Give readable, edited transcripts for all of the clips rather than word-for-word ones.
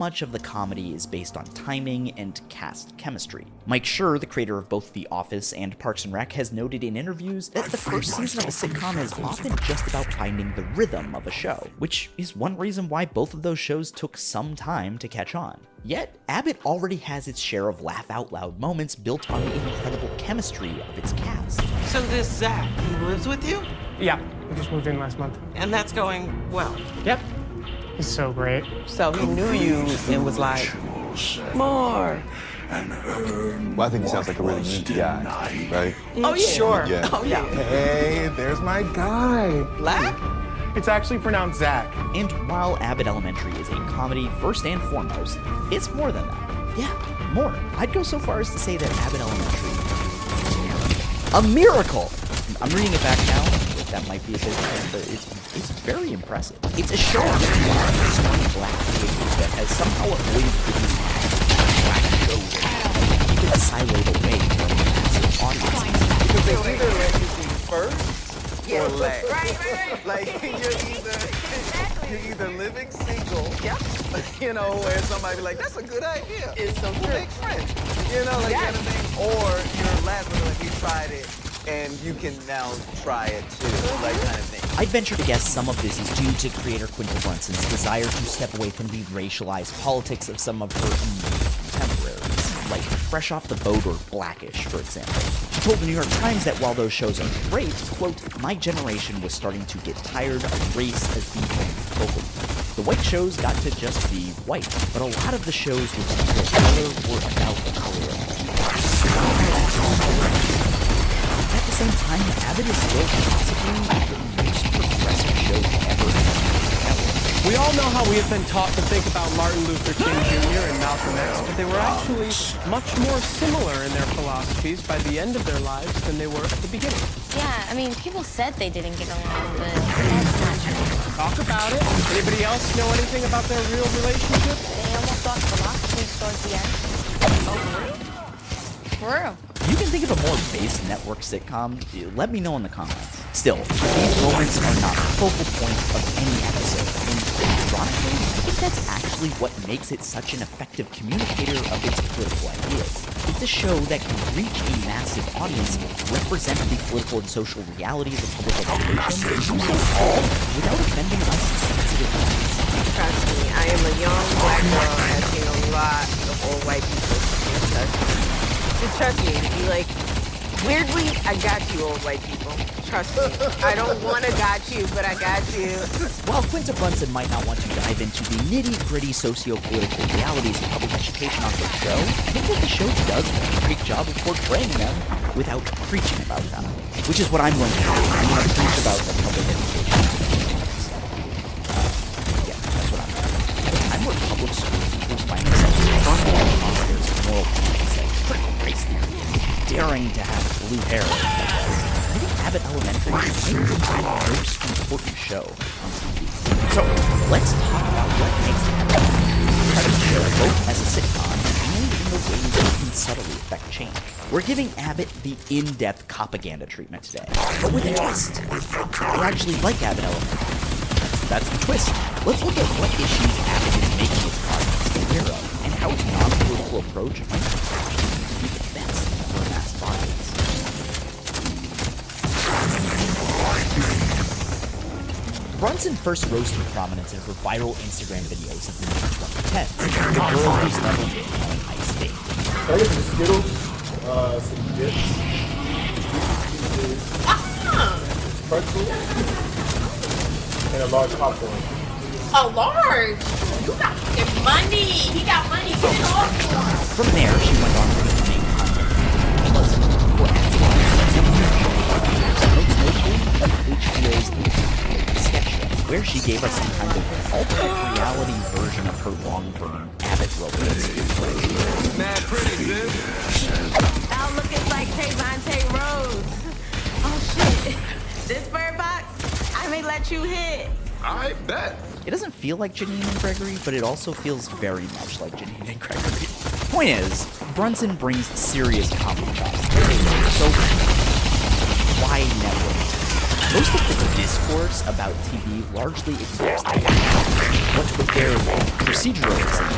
much of the comedy is based on timing and cast chemistry. Mike Schur, the creator of both The Office and Parks and Rec, has noted in interviews that the first season of a sitcom is often just about finding the rhythm of a show, which is one reason why both of those shows took some time to catch on. Yet, Abbott already has its share of laugh-out-loud moments built on the incredible chemistry of its cast. So this Zach, he lives with you? Yeah, we just moved in last month. And that's going well? Yep. He's so great. So he knew you and was like, more. Well, I think he sounds like a really neat guy, right? Oh, yeah. Sure. Yeah. Oh, yeah. Hey, there's my guy. Black? It's actually pronounced Zach. And while Abbott Elementary is a comedy first and foremost, it's more than that. Yeah, more. I'd go so far as to say that Abbott Elementary is a miracle. I'm reading it back now. That might be a bit, but it's very impressive. It's a show about black kids that has somehow avoided giving black shows and keep it siloed away from massive audiences. Because they either let you see first or last. Right. Like you're either living single, you know, where somebody be like, that's a good idea. It's so we'll make friends. You know, like kind of thing. Or you're last one, like you tried it. And you can now try it too, like kind of thing. I'd venture to guess some of this is due to creator Quinta Brunson's desire to step away from the racialized politics of some of her contemporaries, like Fresh Off the Boat or Blackish, for example. She told the New York Times that while those shows are great, quote, my generation was starting to get tired of race as the focal point. The white shows got to just be white, but a lot of the shows with people of color were about the color of people. At the same time, Abbott is still possibly the most progressive show ever. We all know how we have been taught to think about Martin Luther King Jr. and Malcolm X, but they were actually much more similar in their philosophies by the end of their lives than they were at the beginning. Yeah, I mean, people said they didn't get along, but that's not true. Talk about it. Anybody else know anything about their real relationship? They almost got philosophies towards the end. Oh, really? For real. You can think of a more base network sitcom? Let me know in the comments. Still, these moments are not the focal point of any episode, and ironically, I think that's actually what makes it such an effective communicator of its political ideas. It's a show that can reach a massive audience, represent the political and social realities of public education, and do so all without offending us sensitive minds. Trust me, I am a young black girl and I've seen a lot of old white people. Just trust me, be like, weirdly, I got you, old white people. Trust me. I don't want to got you, but I got you. While Quinta Brunson might not want to dive into the nitty-gritty socio-political realities of public education on her show, I think that the show does a great job of portraying them without preaching about them, which is what I'm going to do. I'm going to preach about the public education. Yeah, that's what I'm doing. At a time where public school teachers find themselves firmly on their moral points like critical race theory and daring to have blue hair. I think Abbott Elementary is maybe the most important show on TV. So, let's talk about what makes Abbott Elementary a show both as a sitcom and in the ways it can subtly affect change. We're giving Abbott the in-depth propaganda treatment today, but with a twist. I actually like Abbott Elementary. That's the twist. Let's look at what issues Abbott is making its audience aware of, and how its non-political approach might actually be the best for a mass audience. Brunson first rose to prominence in her viral Instagram videos of the mid-2010s, the girl who's never been on an ice skate. Can I get some Skittles, some dips, pretzel, and a large popcorn. A large? You got fucking money. He got money. Get it off. From there, she went on to the main content was for HBO's sketch show, where she gave us some kind of alternate reality version of her long-term Abbott romance. Mad pretty, sis. Out looking like Trayvon Rose. Oh, shit. This bird box, I may let you hit. I bet. It doesn't feel like Janine and Gregory, but it also feels very much like Janine and Gregory. Point is, Brunson brings serious comedy chops. So, why network? Most of the discourse about TV largely ignores that. What's with their procedurals and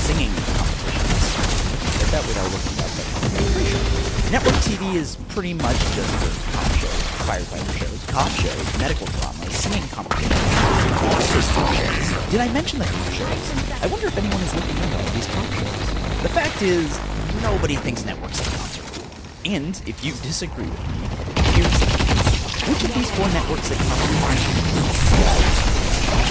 singing competitions? I said that without looking up, but I'm pretty sure. Network TV is pretty much just for cop shows, firefighter shows, cop shows, medical dramas, singing competitions, system shows. Did I mention the cop shows? I wonder if anyone is looking into all these cop shows. The fact is, nobody thinks network sitcoms are cool. And if you disagree with me, here's the case. Which of these 4 network sitcoms reminds you most?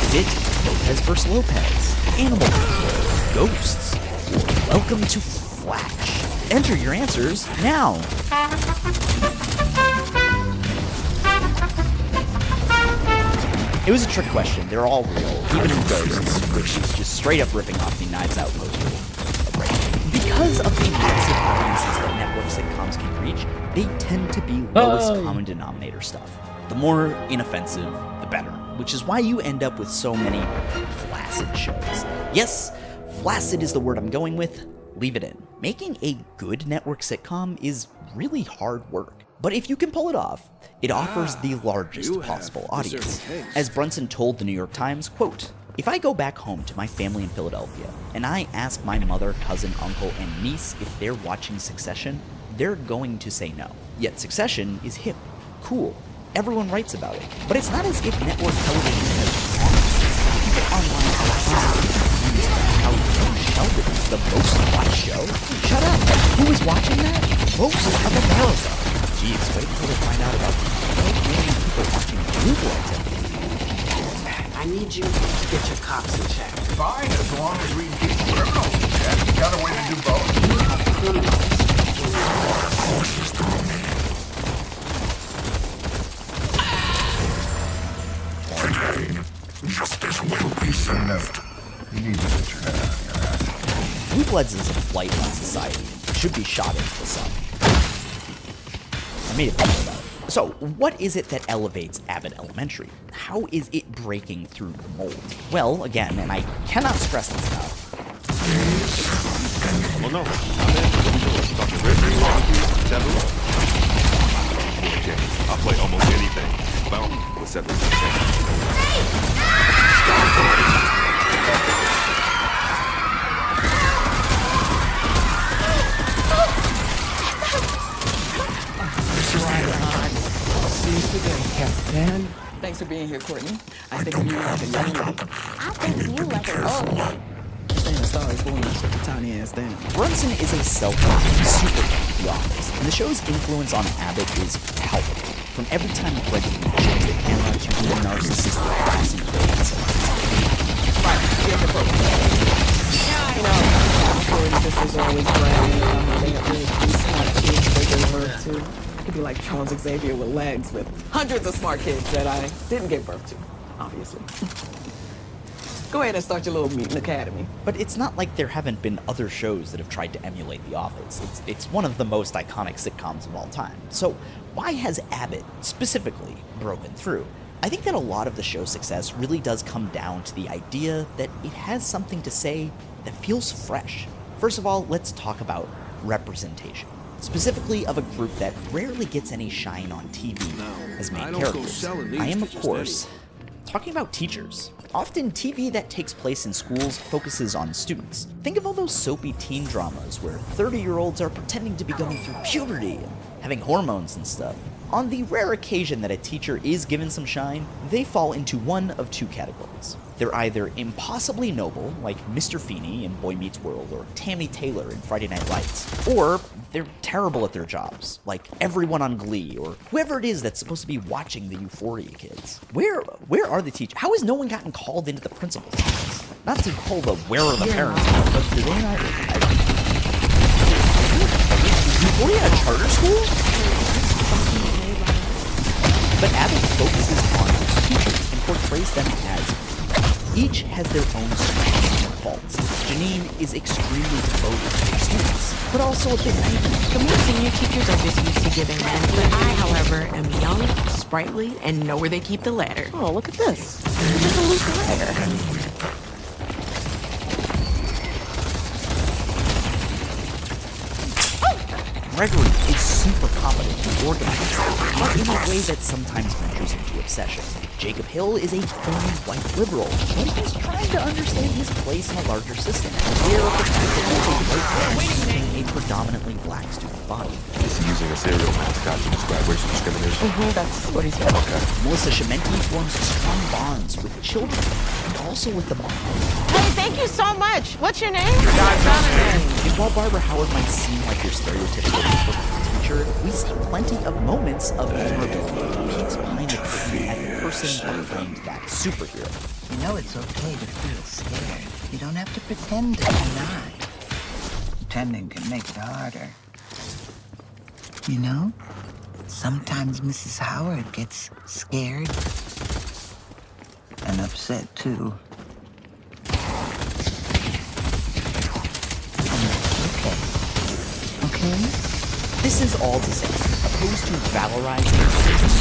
Is it Lopez vs. Lopez, Animal Control, Ghosts, or Welcome to Flash? Enter your answers now. It was a trick question. They're all real, even in Ghosts, which is just straight up ripping off the Knives Out poster. Because of the massive audiences that network sitcoms can reach, they tend to be lowest common denominator stuff. The more inoffensive, the better, which is why you end up with so many flaccid shows. Yes, flaccid is the word I'm going with. Leave it in. Making a good network sitcom is really hard work. But if you can pull it off, it offers the largest possible audience. As Brunson told the New York Times, quote, "If I go back home to my family in Philadelphia and I ask my mother, cousin, uncle, and niece if they're watching Succession, they're going to say no. Yet Succession is hip, cool, everyone writes about it. But it's not as if network television has people online are constantly confused about how Young Sheldon is the most watched show. Shut up! Who is watching that? Most of America. Jeez, wait until they find out about 12 million people watching Blue Bloods every week. I need you to get your cops in check. Fine, as long as we keep criminals in check. You got a way to do both. Criminals. Justice will be served. You need to get your head out of your ass. Blue Bloods is a blight on society. It should be shot into the sun. I made a video about it. So, what is it that elevates Abbott Elementary? How is it breaking through the mold? Well, again, and I cannot stress this enough. Well, no. Dr. Ridley, Deadlock. Okay, I'll play almost anything. Well, let's set this Captain. Thanks for being here, Courtney. I think you like a young lady. I think you like an old lady. Saying a star is born, shut the tiny ass down. Brunson is a self-made super fan of The Office, and the show's influence on Abbott is palpable. From every time Greg shows the camera to the narcissistic passing plays. Right, here's the program. You know, Courtney's sisters are always bragging about how they have really smart kids they give birth to. I could be like Charles Xavier with legs with hundreds of smart kids that I didn't give birth to, obviously. Go ahead and start your little mutant academy. But it's not like there haven't been other shows that have tried to emulate The Office. It's one of the most iconic sitcoms of all time. So why has Abbott specifically broken through? I think that a lot of the show's success really does come down to the idea that it has something to say that feels fresh. First of all, let's talk about representation. Specifically of a group that rarely gets any shine on TV as main characters. I am, of course, talking about teachers. Often TV that takes place in schools focuses on students. Think of all those soapy teen dramas where 30-year-olds are pretending to be going through puberty and having hormones and stuff. On the rare occasion that a teacher is given some shine, they fall into one of two categories. They're either impossibly noble, like Mr. Feeney in Boy Meets World or Tammy Taylor in Friday Night Lights, or they're terrible at their jobs, like everyone on Glee or whoever it is that's supposed to be watching the Euphoria kids. Where are the teachers? How has no one gotten called into the principal's office? Not to pull the where are the parents, but do they not? Is Euphoria a charter school? But Abbott focuses on its teachers and portrays them as each has their own strengths and faults. Janine is extremely devoted to her students, but also a bit naive. The more senior teachers are just used to giving men. I, however, am young, sprightly, and know where they keep the ladder. Oh, look at this. Look at the loose ladder. Gregory is super competent and organized, but in a way that sometimes ventures into obsession. Jacob Hill is a phony white liberal, but he's trying to understand his place in a larger system and aware of the fact that he's a white man in a predominantly black student body. Is he using a serial mascot to describe racial discrimination? That's what he said. Okay. Melissa Shementi forms strong bonds with children and also with the mom. Hey, thank you so much. What's your name? And while Barbara Howard might seem like your stereotypical teacher, we see plenty of moments of vulnerability. Peeks behind the curtain at the person behind that superhero. You know it's okay to feel scared. You don't have to pretend to deny. Pretending can make it harder. You know, sometimes Mrs. Howard gets scared. And upset, too. Okay? This is all to say, opposed to valorizing teachers,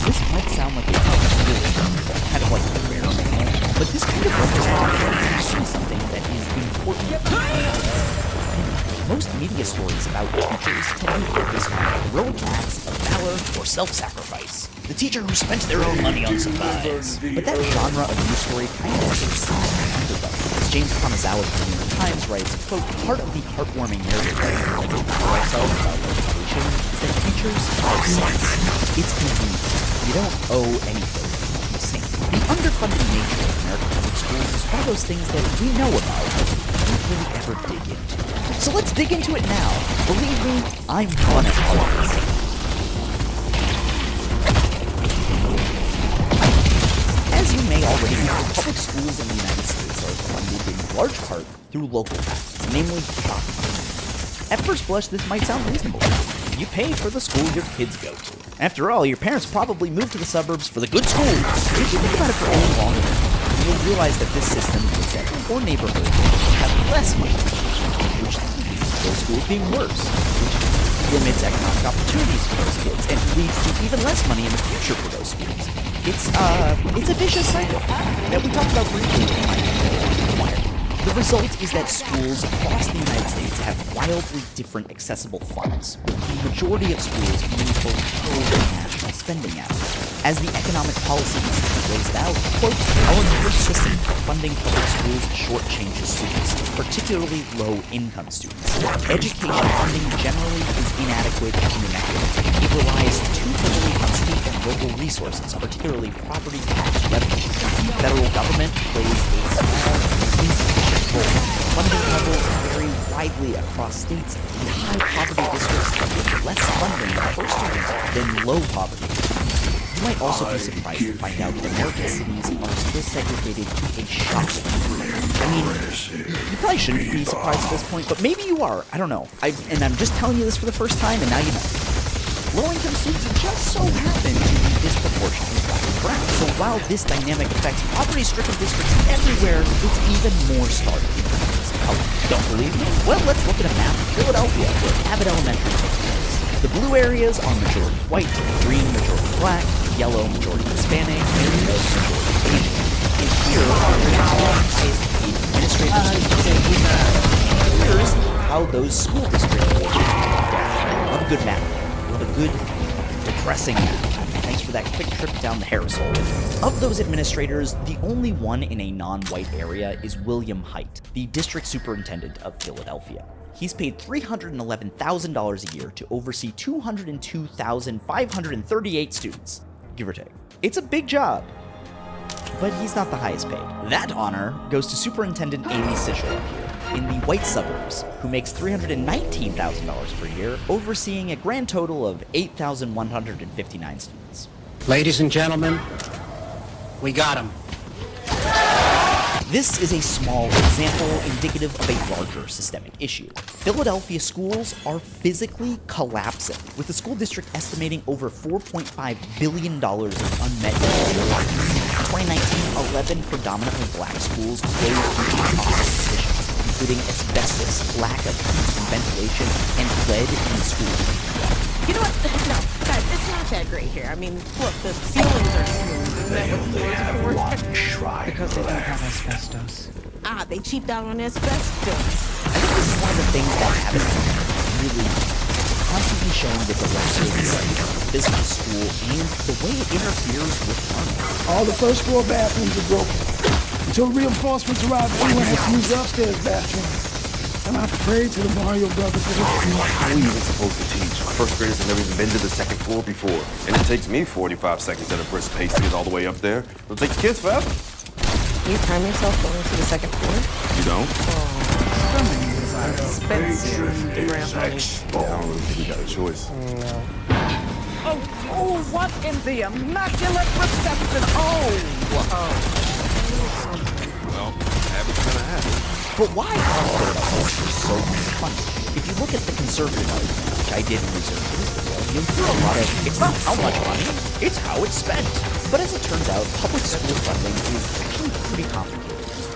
this might sound like a kind of like a rare moment, but this kind of represents something that is important. Most media stories about teachers tend to focus on heroic acts of valor or self-sacrifice. The teacher who spent their own money on supplies. But that genre of news story kind of exists. As James Kanazawa of the New York Times writes, quote, part of the heartwarming narrative that we like to tell ourselves about education is that teachers are saints. It's convenient. You don't owe anything to be a saint. The underfunded nature of American public schools is one of those things that we know about, but we don't really ever dig into. So let's dig into it now. Believe me, I'm fun at all of this. As you may already know, public schools in the United States are funded in large part through local taxes, namely property taxes. At first blush, this might sound reasonable. You pay for the school your kids go to. After all, your parents probably moved to the suburbs for the good schools. If you think about it for any longer, you'll realize that this system is that poor neighborhoods have less money, which those schools being worse, which limits economic opportunities for those kids and leads to even less money in the future for those schools. It's a vicious cycle that we talked about briefly in my Wire. The result is that schools across the United States have wildly different accessible funds, with the majority of schools being over national spending efforts. As the economic policy institute lays it out, quote, our current system for funding public schools shortchanges students, particularly low-income students. Education funding generally is inadequate and inequitable. It relies too heavily on state and local resources, particularly property tax revenue. The federal government plays a small, insufficient role. Funding levels vary widely across states, and high-poverty districts get less funding per student than low-poverty districts. You might also be surprised to find out that American cities are still segregated to a shocking degree. I mean, you probably shouldn't be surprised at this point, but maybe you are. I don't know. And I'm just telling you this for the first time, and now you know. Low-income students just so happen to be disproportionately black and brown. So while this dynamic affects poverty-stricken districts everywhere, it's even more stark in communities of color. Don't believe me? Well, let's look at a map of Philadelphia, where Abbott Elementary takes place. The blue areas are majority white, green majority black, yellow majority Hispanic, and red majority Asian. And here are the highest paid administrators. Here's how those school districts work. Love a good map. Love a good, depressing map. Thanks for that quick trip down the Harris hole. Of those administrators, the only one in a non-white area is William Haidt, the district superintendent of Philadelphia. He's paid $311,000 a year to oversee 202,538 students, give or take. It's a big job, but he's not the highest paid. That honor goes to Superintendent Amy Sichel up here in the white suburbs, who makes $319,000 per year, overseeing a grand total of 8,159 students. Ladies and gentlemen, we got him. This is a small example indicative of a larger systemic issue. Philadelphia schools are physically collapsing, with the school district estimating over $4.5 billion of unmet needs. In 2019, 11 predominantly black schools closed due to toxic conditions, including asbestos, lack of heat and ventilation, and lead in the school. You know what? No, guys, it's not that great here. I mean, look, the ceilings are smooth. Isn't that what floors are for? Because they don't have asbestos. They cheaped out on asbestos. this is one of the things that Abbott really constantly showing the dilapidated state of the business school and the way it interferes with learning. All the first floor bathrooms are broken. Until reinforcements arrive, everyone has to use the upstairs bathroom. I'm out to pray to the Mario Brothers. How are you even supposed to teach? First graders have never even been to the second floor before. And it takes me 45 seconds at a brisk pace to get all the way up there. It'll take kids forever. You time yourself going to the second floor? You don't? Expensive. I don't really think we got a choice. Oh, what in the immaculate reception? Well, Abbott's gonna have it. But why are Philadelphia so funny? If you look at the conservative argument, which I did research for this video, you'll hear a lot of, it's not how much money, it's how it's spent. But as it turns out, public school funding is actually pretty complicated.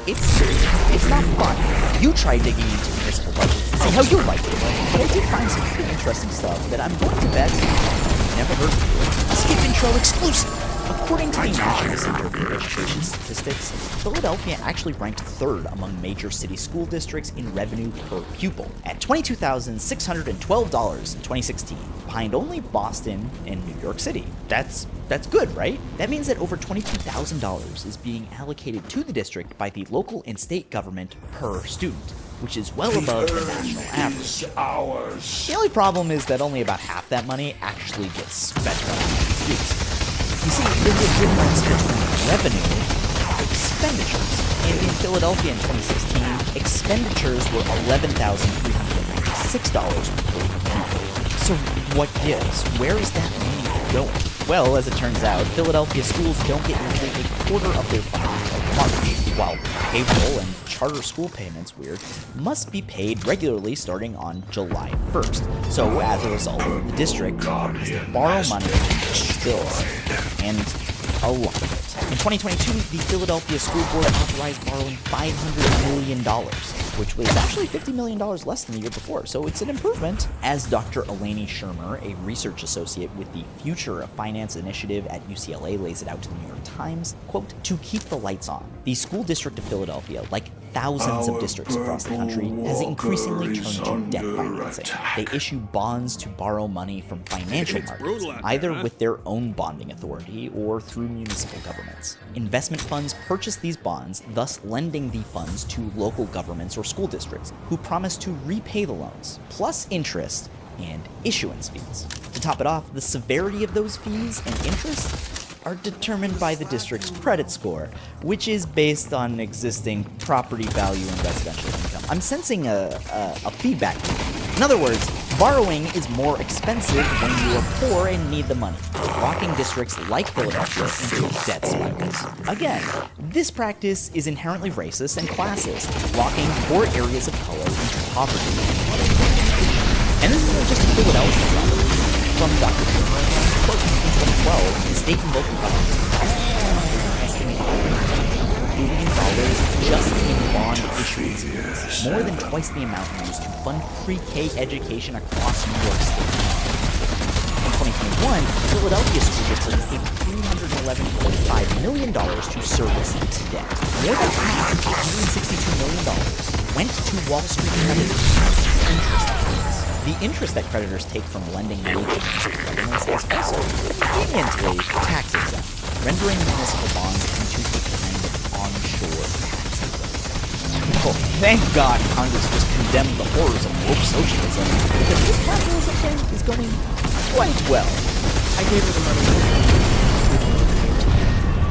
It's not fun. You try digging into municipal budgets and see how you like it. But I did find some pretty interesting stuff that I'm going to bet you've never heard before. A Skip Intro exclusive. According to the National Center for Education Statistics, Philadelphia actually ranked third among major city school districts in revenue per pupil at $22,612 in 2016, behind only Boston and New York City. That's good, right? That means that over $22,000 is being allocated to the district by the local and state government per student, which is well above the national average. The only problem is that only about half that money actually gets spent on students. You see, there's a difference between revenue and expenditures. And in Philadelphia in 2016, expenditures were $11,396 per pupil. So what gives? Where is that money going? Well, as it turns out, Philadelphia schools don't get nearly a quarter of their funding until March, while payroll and charter school payments, must be paid regularly starting on July 1st. So as a result, the district has to borrow money to pay bills, and a lot of it. In 2022, the Philadelphia School Board authorized borrowing $500 million, which was actually $50 million less than the year before, so it's an improvement. As Dr. Eleni Shermer, a research associate with the Future of Finance Initiative at UCLA, lays it out to the New York Times, quote, to keep the lights on, the school district of Philadelphia, like thousands of districts across the country, has increasingly turned to debt financing. They issue bonds to borrow money from financial markets, either with their own bonding authority or through municipal governments. Investment funds purchase these bonds, thus lending the funds to local governments or school districts, who promise to repay the loans, plus interest and issuance fees. To top it off, the severity of those fees and interest are determined by the district's credit score, which is based on existing property value and residential income. I'm sensing a feedback. In other words, borrowing is more expensive when you are poor and need the money, locking districts like Philadelphia into debt spirals. Again, this practice is inherently racist and classist, locking poor areas of color into poverty. And this isn't just a Philadelphia problem. From Dr. Shermer, quote, in 2012, the state and local governments estimated $1 billion just in bond issuance fees, more than twice the amount used to fund pre-K education across New York State. In 2021, Philadelphia school districts paid $311.5 million to service its debt. More than half, $162 million, went to Wall Street creditors as interest payments. The interest that creditors take from lending money to municipal governments is also conveniently tax exempt, rendering municipal bonds into a kind of onshore tax haven. Well, thank God Congress just condemned the horrors of woke socialism, because this capitalism thing is going quite well. I gave her the money.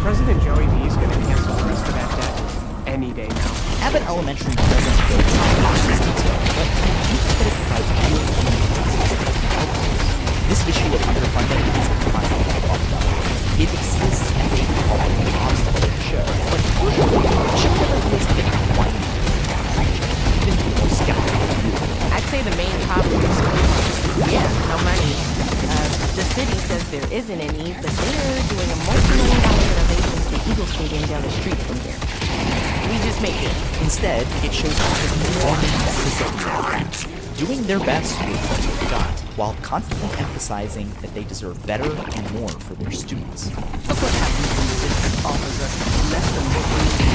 President Joey B is going to cancel the rest of that debt any day now. Abbott Elementary doesn't build top boxes until, but I do think that it provides real this issue of underfunding is a constant problem. It exists as a problem obstacle to the show, but fortunately, the show never feels like it's whiny, even to the most skeptical viewer. I'd say the main problem is no money. The city says there isn't any, but they're doing a multi-million-dollar renovation to the Eagle Stadium down the street from here. We just make it. Instead, it shows Congress warning that doing their best with what they've got, while constantly emphasizing that they deserve better and more for their students. Look what happens when the district offers us less than what we need.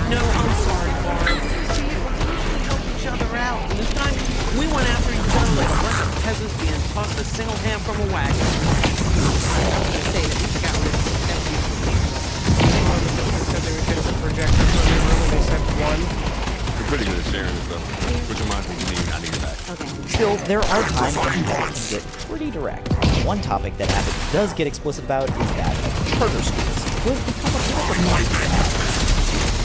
No, I'm sorry, Lauren. sharing and stuff. Which reminds me, I need it back. Still, there are times when Abbott can get pretty direct. One topic that Abbott does get explicit about is that of charter schools, who have become a problem.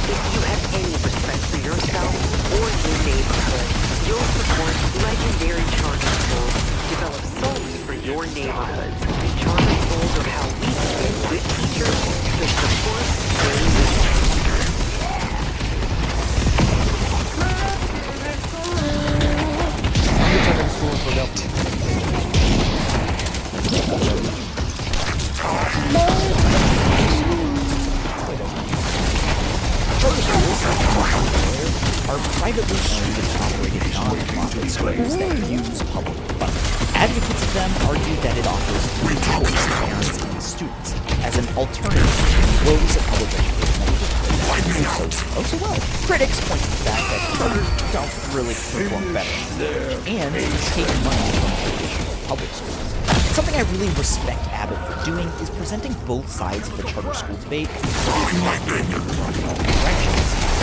If you have any respect for yourself or your neighborhood, you'll support legendary charter schools developed solely for your neighborhoods. Charter schools are how we can get good teachers to support their needs. Are privately owned and operated non-profit schools that use public funding. Advocates of them argue that it offers free choice to parents and students as an alternative to woes of public education. So well. Critics point to the fact that charters don't really perform better and take money from traditional public schools. Something I really respect Abbott for doing is presenting both sides of the charter school debate.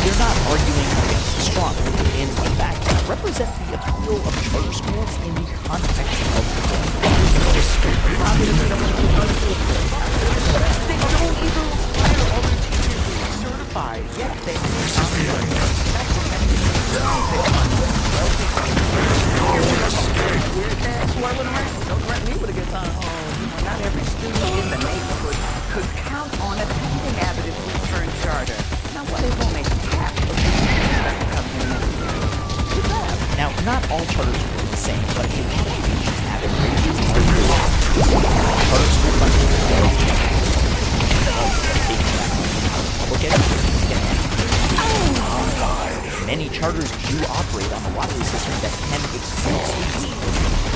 They're not arguing against the strong, and in fact, represent the appeal of charter schools in the context of the world. They don't even require all the teachers to be certified, yet they swirling around. Don't threaten me with a good time. Not every student in the neighborhood could count on attending Abbott if we turn charter. Now, what is only half of the Now, not all charter schools are the same, but a lot of the Abbott ranges are good. Charter school funding is many charters do operate on a lottery system that can exclude students,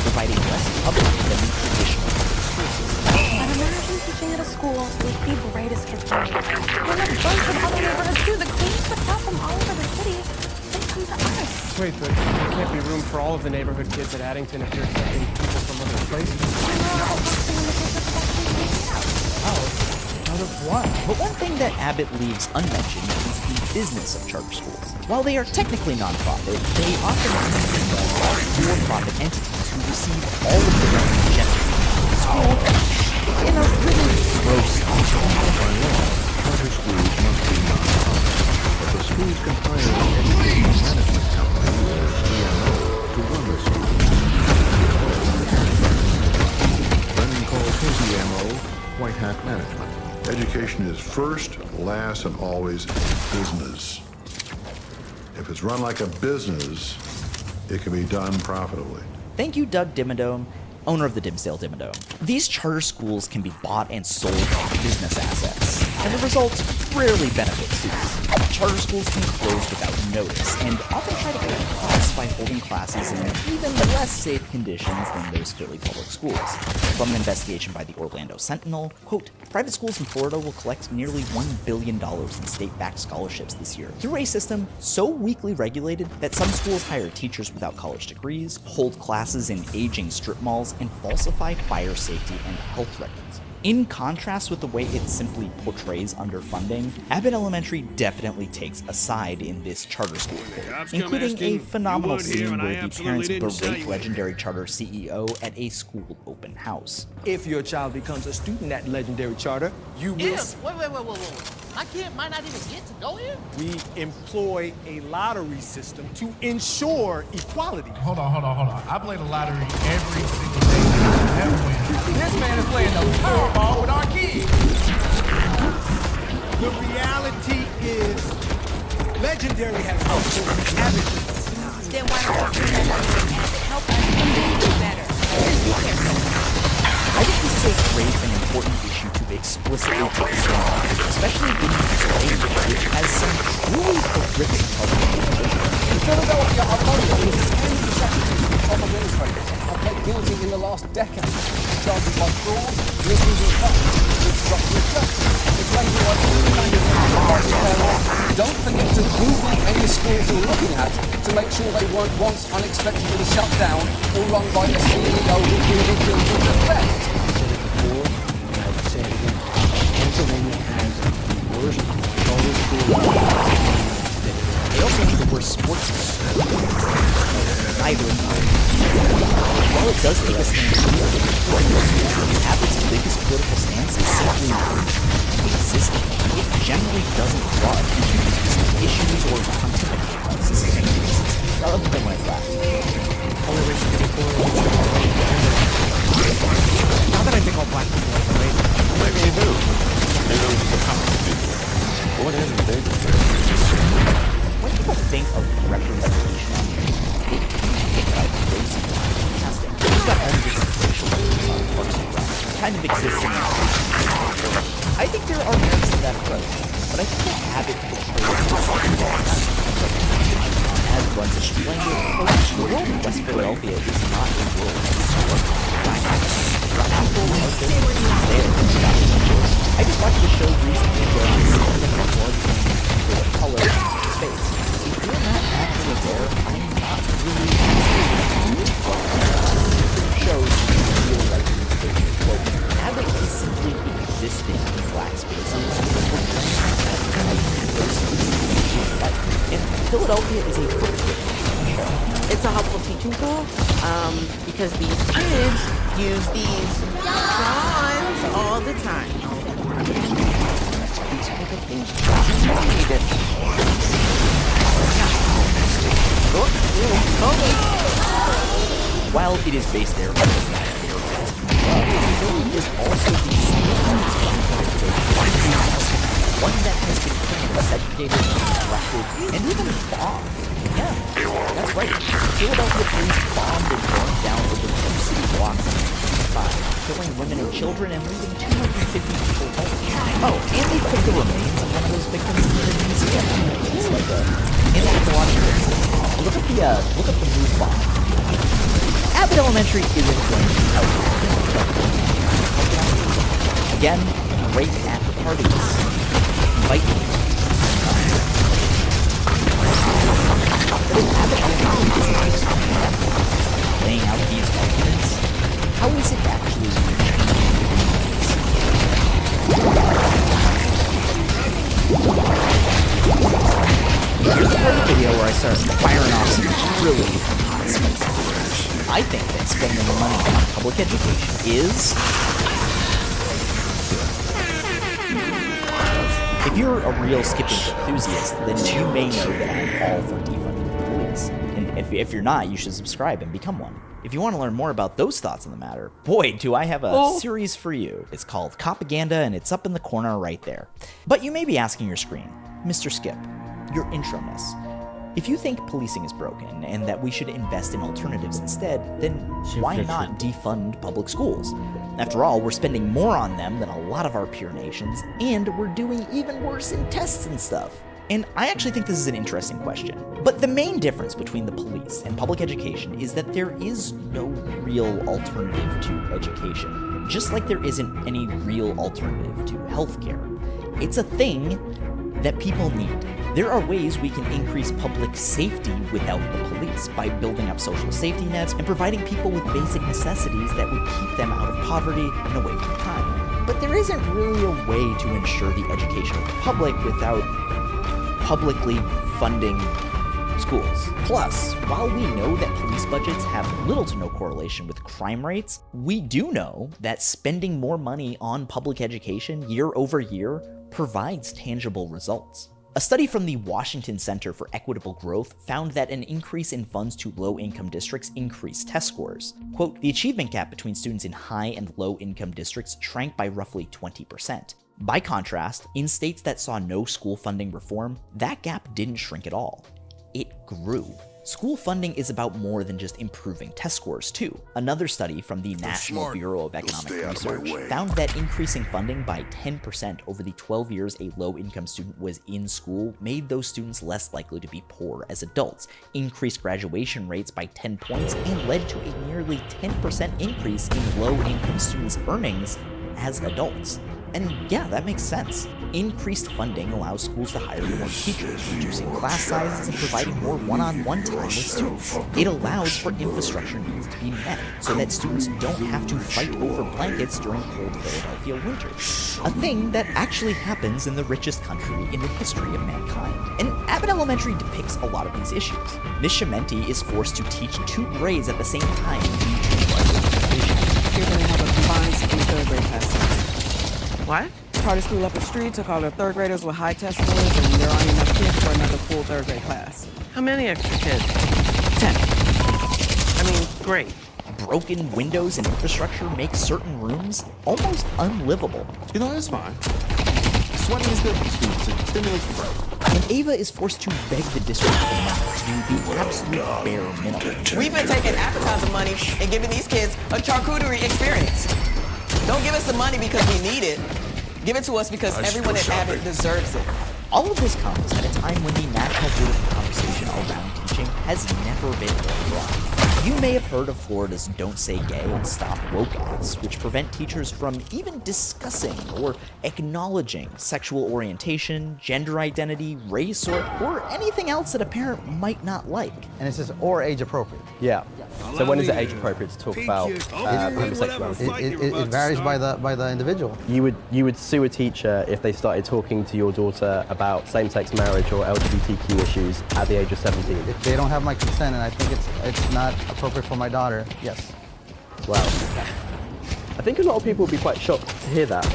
providing less public than the traditional school system. But imagine teaching at a school with the brightest of minds. When a bunch of other neighborhoods do the cleanest of stuff from all over the city, they come to us. Wait, but there can't be room for all of the neighborhood kids at Addington if you're accepting people from other places. Out of what? But one thing that Abbott leaves unmentioned is the business of charter schools. While they are technically nonprofit, they often are for-profit entities who receive all of the revenue generated from the school in a really gross Charter schools must be nonprofit, but the schools can hire an educational management company, or EMO, to run the school. Brennan calls his EMO White Hat Management. Education is first, last, and always business. If it's run like a business, it can be done profitably. Thank you, Doug Dimmadome, owner of the Dimsdale Dimmadome. These charter schools can be bought and sold as business assets, and the results rarely benefit students. Charter schools can close without notice, and often try to cut costs by holding classes in even less safe conditions than those Philly public schools. From an investigation by the Orlando Sentinel, quote, private schools in Florida will collect nearly $1 billion in state-backed scholarships this year through a system so weakly regulated that some schools hire teachers without college degrees, hold classes in aging strip malls, and falsify fire safety and health records. In contrast with the way it simply portrays underfunding, Abbott Elementary definitely takes a side in this charter school debate, including a phenomenal scene where the parents berate legendary charter CEO at a school open house. If your child becomes a student at Legendary Charter, you will... Wait. My kid might not even get to go in? We employ a lottery system to ensure equality. Hold on. I play the lottery every single day. I never win. This man is playing the Powerball with our kids. The reality is, Legendary has outsourced Abbott. Then why don't you help us do better? I think this is a great and important issue to explicitly focus on, especially in Pennsylvania, which has some truly horrific public In Philadelphia, ironically, 10% of administrators have pled guilty in the last decade. Charges like fraud, misusing funds, obstructing justice, declaiming like all kinds of Don't forget to Google any schools you're looking at to make sure they weren't once unexpectedly shut down or run by a CEO who really feels with effect. I would say it again. Pennsylvania has the worst charter school They also have the worst sports team. Neither. While it does take a stand Abbott's biggest political stance is simply existing. It generally doesn't draw attention to specific issues or pontificate systemic cases, other than when it's left. Not that I think all black people are great. Maybe you do. Maybe those are the common people. Whatever they do. When people think of representation, they think about race and casting. We've got all different racial groups on Parks and Rec. It kind of exists in I think there are merits to that approach, but I think that Abbott portrays as Runs explained it, the world in West Philadelphia is not a world of people are there. I just watched the show recently where I see the blood for the color of space. If you're not actually there, I'm not really shows real representation. Quote, Abbott is simply existing in black spaces. And Philadelphia is a perfect show. It's a helpful teaching tool because these kids use these drawings all the time. While it is based there, it is also the one that has been criminally segregated, neglected, and even bombed. Yeah, that's right. Philadelphia police bombed and burned down over 2 city blocks in 1965, killing women and children and leaving 250 people home. Oh, and they put the remains of one of those victims in the museum. It's like a anthropological. Look up the move bomb. Abbott Elementary isn't going to help. Again, great at the parties. Invite me. But if Abbott Elementary is laying out these arguments, how is it actually here's the part of the video where I start firing off some really hot spicy. I think that spending money on public education is... If you're a real skipping enthusiast, then you may know that I'm all for defunding the police. And if you're not, you should subscribe and become one. If you want to learn more about those thoughts on the matter, boy, do I have a series for you. It's called Propaganda, and it's up in the corner right there. But you may be asking your screen, Mr. Skip, your introness, if you think policing is broken and that we should invest in alternatives instead, then why not defund public schools? After all, we're spending more on them than a lot of our peer nations, and we're doing even worse in tests and stuff. And I actually think this is an interesting question. But the main difference between the police and public education is that there is no real alternative to education, just like there isn't any real alternative to healthcare. It's a thing that people need. There are ways we can increase public safety without the police by building up social safety nets and providing people with basic necessities that would keep them out of poverty and away from crime. But there isn't really a way to ensure the education of the public without publicly funding schools. Plus, while we know that police budgets have little to no correlation with crime rates, we do know that spending more money on public education year over year provides tangible results. A study from the Washington Center for Equitable Growth found that an increase in funds to low-income districts increased test scores. Quote, the achievement gap between students in high and low-income districts shrank by roughly 20%. By contrast, in states that saw no school funding reform, that gap didn't shrink at all. It grew. School funding is about more than just improving test scores, too. Another study from the National Bureau of Economic Research found that increasing funding by 10% over the 12 years a low-income student was in school made those students less likely to be poor as adults, increased graduation rates by 10 points, and led to a nearly 10% increase in low-income students' earnings as adults. And yeah, that makes sense. Increased funding allows schools to hire more teachers, reducing class sizes and providing more one-on-one time with students. It allows for infrastructure needs to be met, so that students don't have to fight over blankets during cold Philadelphia winters. A thing that actually happens in the richest country in the history of mankind. And Abbott Elementary depicts a lot of these issues. Ms. Chimenti is forced to teach 2 grades at the same time due to budget limitations. You're gonna have a combined second and third grade class. What? Charter school up the street took all their third graders with high test scores, and there aren't enough kids for another full third grade class. How many extra kids? 10. I mean, great. Broken windows and infrastructure make certain rooms almost unlivable. You know, it's fine. Sweating is good for students and stimulates the brain. And Ava is forced to beg the district for money to do the absolute bare minimum. We've been taking appetizer money and giving these kids a charcuterie experience. Don't give us the money because we need it. Give it to us because everyone at Abbott deserves it. All of this comes at a time when the national political conversation around teaching has never been more broad. You may have heard of Florida's Don't Say Gay and Stop Woke acts, which prevent teachers from even discussing or acknowledging sexual orientation, gender identity, race, or anything else that a parent might not like. And it says, or age appropriate. Yeah. So when is it age appropriate to talk about homosexuality? It varies by the individual. You would sue a teacher if they started talking to your daughter about same-sex marriage or LGBTQ issues at the age of 17. If they don't have my consent and I think it's not appropriate for my daughter, yes. Wow. I think a lot of people would be quite shocked to hear that.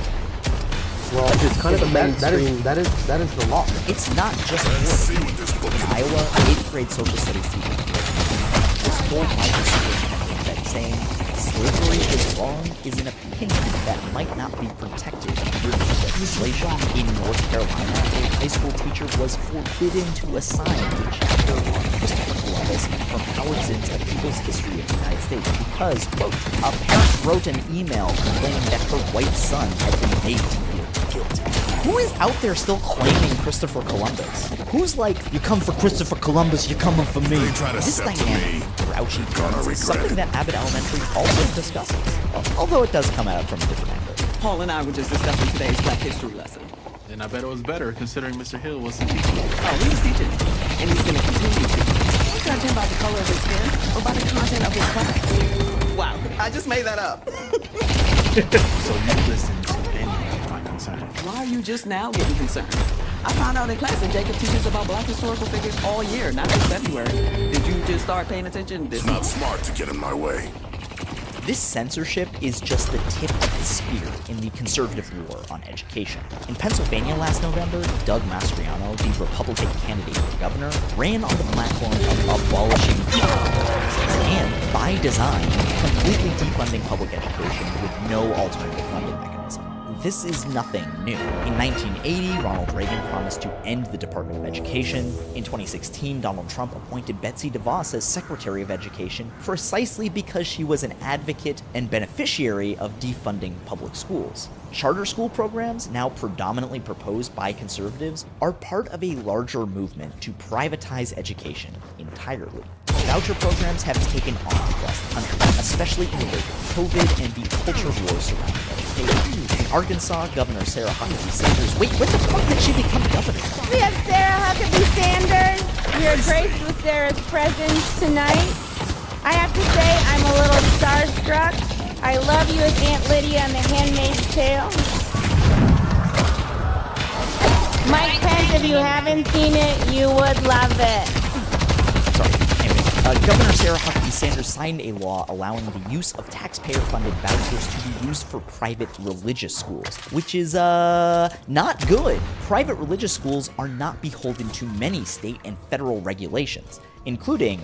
Well, it's kind of a mainstream. That is the law. It's not just Florida. In Iowa, 8th grade social studies teacher was told by the superintendent that saying slavery is wrong is an opinion that might not be protected under legislation. In North Carolina, a high school teacher was forbidden to assign a chapter on Christopher Columbus from Howard Zinn's A People's History of the United States because, quote, a parent wrote an email complaining that her white son had been made to feel guilty. Who is out there still claiming Christopher Columbus? Who's like, you come for Christopher Columbus, you're coming for me? This dynamic, grouchy terms, is something that Abbott Elementary also discusses, although it does come at it from a different angle. Paul and I were just discussing today's Black History lesson. And I bet it was better considering Mr. Hill was the teacher. Oh, he's teaching, and he's going to continue to. Don't judge him by the color of his skin or by the content of his class. Wow, I just made that up. So you listened to any of my concerns. Why are you just now getting concerned? I found out in class that Jacob teaches about Black historical figures all year, not just February. Did you just start paying attention this month? It's not smart to get in my way. This censorship is just the tip of the spear in the conservative war on education. In Pennsylvania last November, Doug Mastriano, the Republican candidate for governor, ran on the platform of abolishing and, by design, completely defunding public education with no alternative funding mechanism. This is nothing new. In 1980, Ronald Reagan promised to end the Department of Education. In 2016, Donald Trump appointed Betsy DeVos as Secretary of Education precisely because she was an advocate and beneficiary of defunding public schools. Charter school programs, now predominantly proposed by conservatives, are part of a larger movement to privatize education entirely. Voucher programs have taken off across the country, especially in the wake of COVID and the culture wars surrounding education. In Arkansas, Governor Sarah Huckabee Sanders. Wait, when the fuck did she become governor? We have Sarah Huckabee Sanders. We are graced with Sarah's presence tonight. I have to say, I'm a little starstruck. I love you as Aunt Lydia on The Handmaid's Tale. Mike Pence, if you haven't seen it, you would love it. Governor Sarah Huckabee Sanders signed a law allowing the use of taxpayer-funded vouchers to be used for private religious schools, which is, not good. Private religious schools are not beholden to many state and federal regulations, including,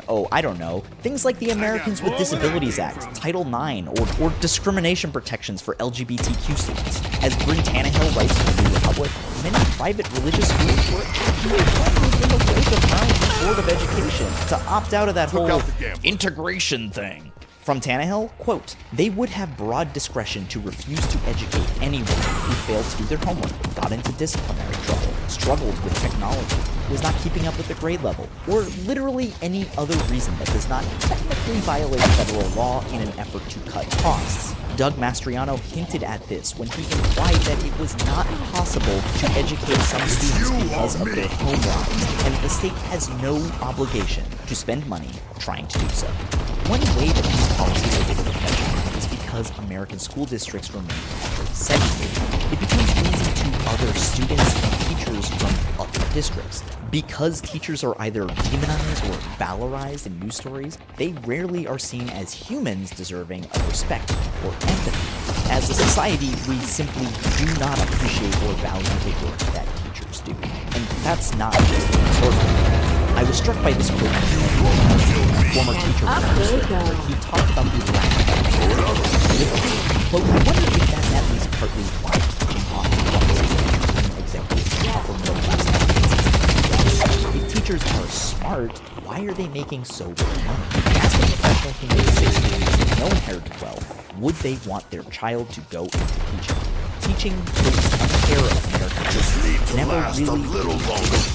things like the Americans with Disabilities Act, Title IX, or discrimination protections for LGBTQ students. As Bryn Tannehill writes in the New Republic, many private religious schools were actually funded in the wake of Brown's Board of Education to opt out of that whole integration thing. From Tannehill, quote, they would have broad discretion to refuse to educate anyone who failed to do their homework, got into disciplinary trouble, struggled with technology, was not keeping up with the grade level, or literally any other reason that does not technically violate federal law in an effort to cut costs. Doug Mastriano hinted at this when he implied that it was not possible to educate some students because of their home lives, and that the state has no obligation to spend money trying to do so. One way that these policies are able to catch on is because American school districts remain segregated. It becomes easy to other students and teachers from other districts. Because teachers are either demonized or valorized in news stories, they rarely are seen as humans deserving of respect or empathy. As a society, we simply do not appreciate or value the work that teachers do. And that's not just a historical. I was struck by this quote from a former teacher where he talked about the lack of quote, I wonder if that's at least partly why teaching often executives for middle class. If teachers are smart, why are they making so little money? Ask a professional who makes 6 figures with no inherited wealth, would they want their child to go into teaching? Teaching takes a care of American kids, never really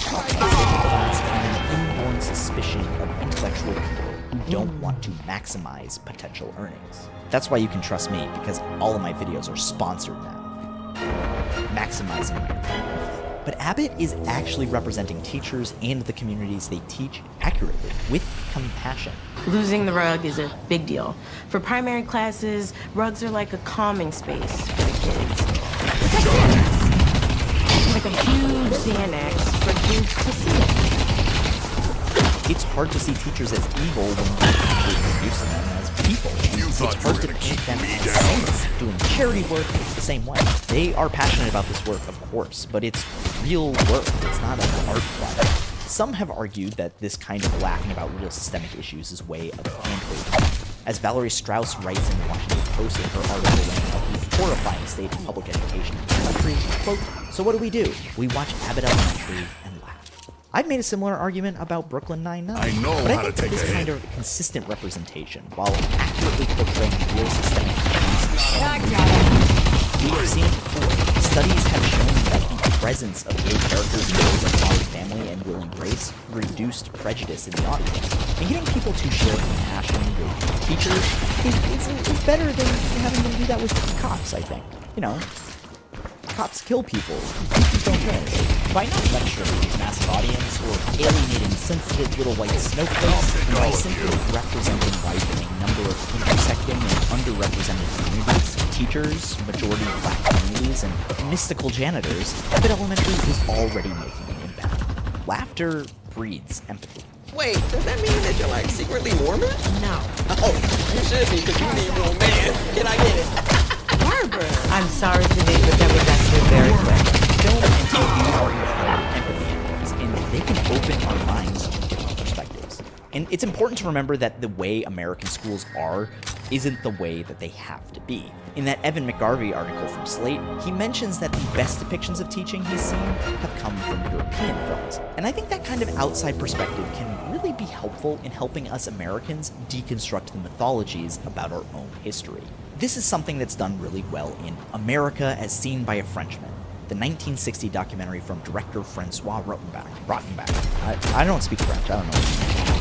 class and an inborn suspicion of intellectual people who don't want to maximize potential earnings. That's why you can trust me, because all of my videos are sponsored now. Maximizing earnings. But Abbott is actually representing teachers and the communities they teach accurately, with compassion. Losing the rug is a big deal. For primary classes, rugs are like a calming space for the kids. It's like a huge Xanax for kids to see. It's hard to see teachers as evil when you're introducing them as people. It's hard to paint them as saints. Doing charity work is the same way. They are passionate about this work, of course, but it's real work. It's not an art project. Some have argued that this kind of laughing about real systemic issues is a way of hand-waving. As Valerie Strauss writes in the Washington Post in her article laying out the horrifying state of public education in the country, quote, so what do? We watch Abbott Elementary and laugh. I've made a similar argument about Brooklyn Nine-Nine. I know but how I think to take this kind of consistent representation, while accurately portraying real systemic issues, we have seen it before. Studies have shown that the presence of gay characters in roles like Molly Family and Will and Grace reduced prejudice in the audience. And getting people to share compassion with teachers is better than having them do that with cops, I think. You know, cops kill people. Teachers don't care. By not lecturing a massive audience or alienating sensitive little white snowflakes, and by simply representing widening number of intersecting and underrepresented communities, teachers, majority black communities, and mystical janitors, Abbott Elementary is already making an impact. Laughter breeds empathy. Wait, does that mean that you're like secretly Mormon? No. Oh, you should be because you need more man. Can I get it? Barbara! I'm sorry today, but that was actually very quick. Film and TV are incredible empathy animals, and they can open our minds to different perspectives. And it's important to remember that the way American schools are isn't the way that they have to be. In that Evan McGarvey article from Slate, he mentions that the best depictions of teaching he's seen have come from European films. And I think that kind of outside perspective can really be helpful in helping us Americans deconstruct the mythologies about our own history. This is something that's done really well in America as Seen by a Frenchman, the 1960 documentary from director Francois Rottenbach. I don't speak French, I don't know.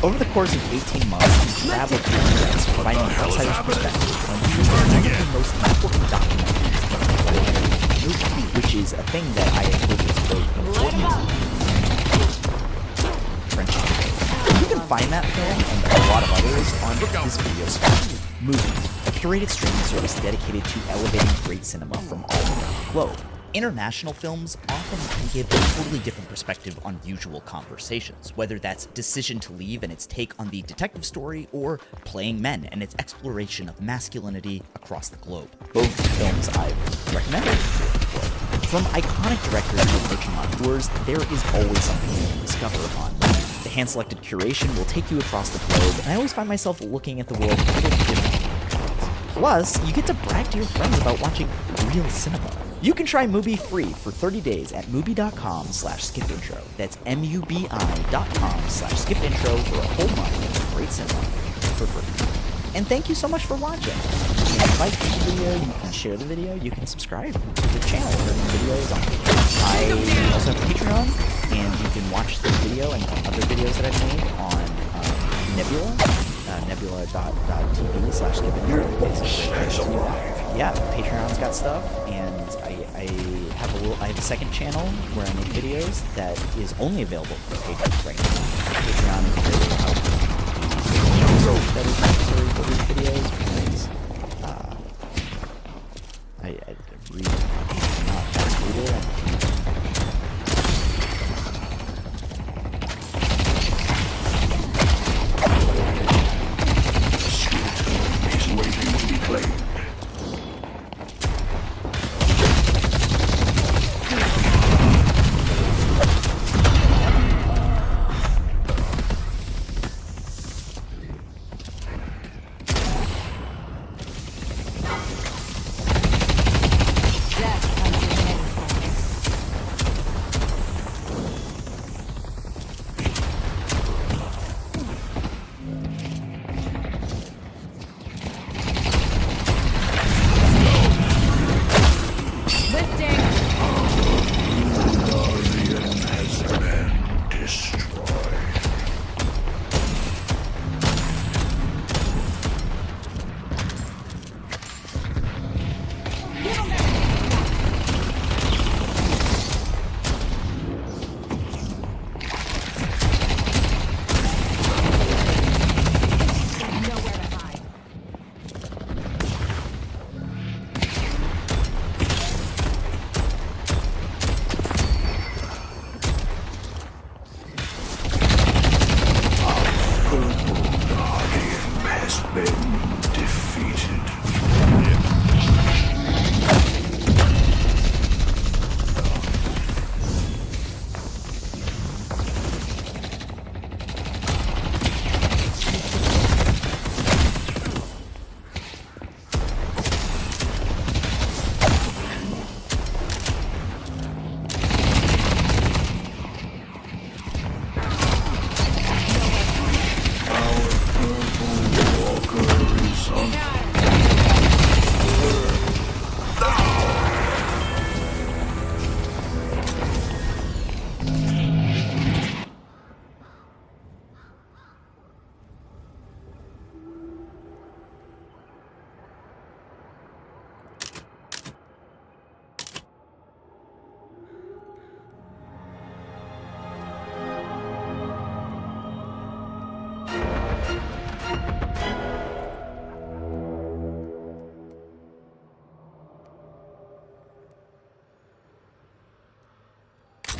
Over the course of 18 months, he traveled to the US, providing an outsider's perspective when he was one of the most important documentaries, which is a thing that I think is very important. French. You can find that film and a lot of others on this video spot. Movie, a curated streaming service dedicated to elevating great cinema from all around the globe. International films often can give a totally different perspective on usual conversations, whether that's Decision to Leave and its take on the detective story, or Playing Men and its exploration of masculinity across the globe. Both films I've recommended. From iconic directors to emerging auteurs, there is always something new to discover on movies. The hand-selected curation will take you across the globe, and I always find myself looking at the world a little differently. Plus, you get to brag to your friends about watching real cinema. You can try Mubi free for 30 days at Mubi.com/skipintro. That's MUBI.com/skipintro for a whole month of great cinema for free. And thank you so much for watching. You can like the video, you can share the video, you can subscribe to the channel for new videos on. I also have a Patreon, and you can watch this video and other videos that I've made on Nebula, nebula.tv/skipintro. yeah, Patreon's got stuff, and I have a second channel where I make videos that is only available for patrons right now. Patreon is very that is necessary for these videos because I really not fast reader. He's waiting to be played.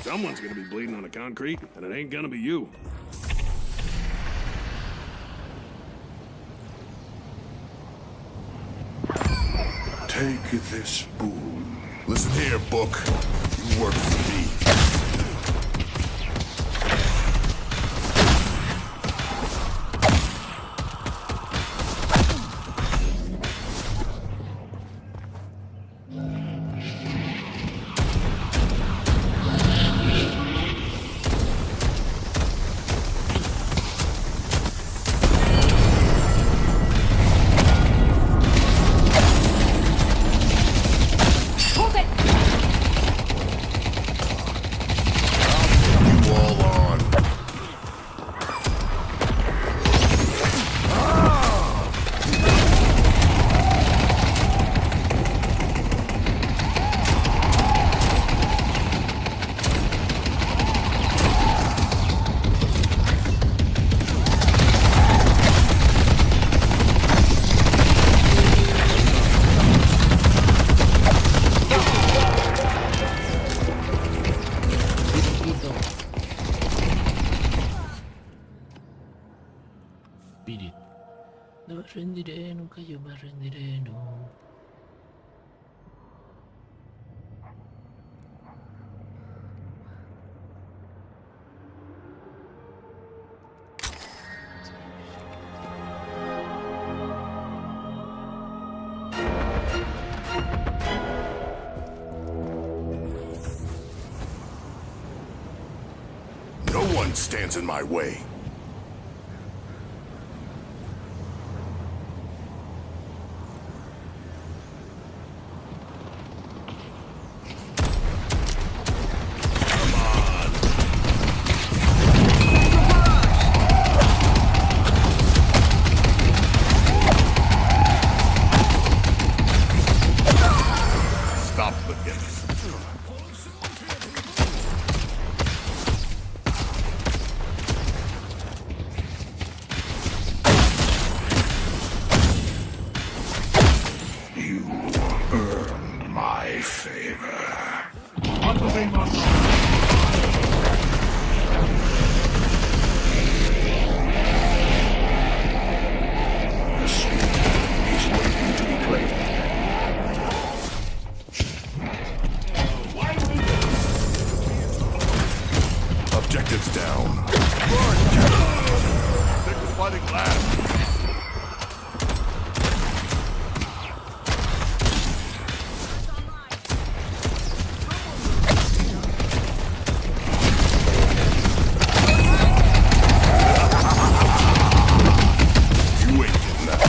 Someone's gonna be bleeding on the concrete, and it ain't gonna be you. Take this boon. Listen here, Book. You work for me. rendiré, nunca yo me rendiré, no. No one stands in my way. Objectives down. Nick was fighting last. You ain't getting that off.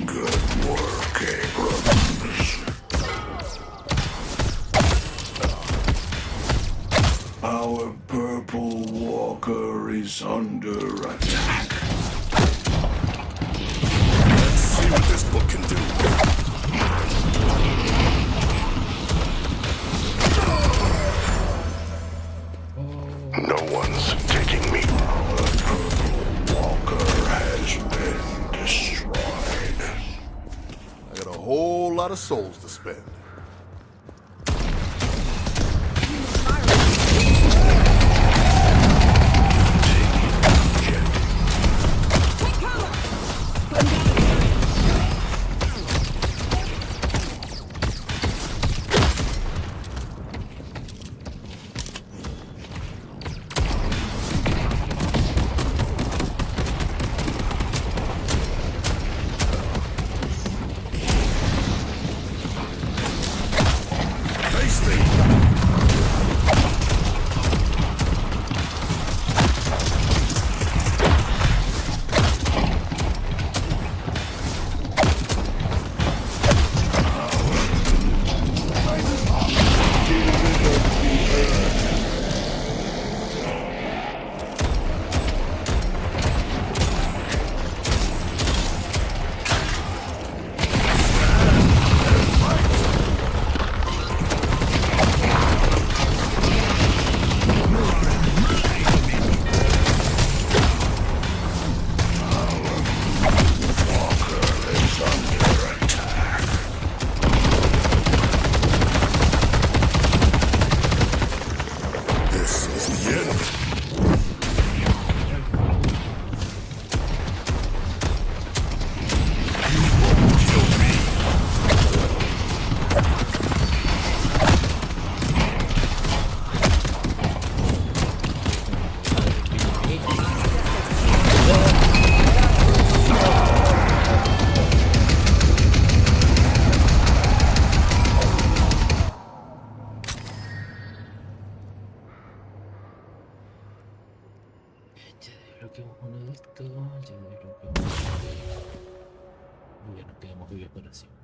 Good work, Abrams. Our purple walker is under attack. Let's see what this book can do. No one's taking me. Our purple walker has been destroyed. I got a whole lot of souls to spend. Face me! This is the end. Kill me. Ya desbloqueamos uno de estos, ya desbloqueamos y ya nos quedamos vivos para siempre.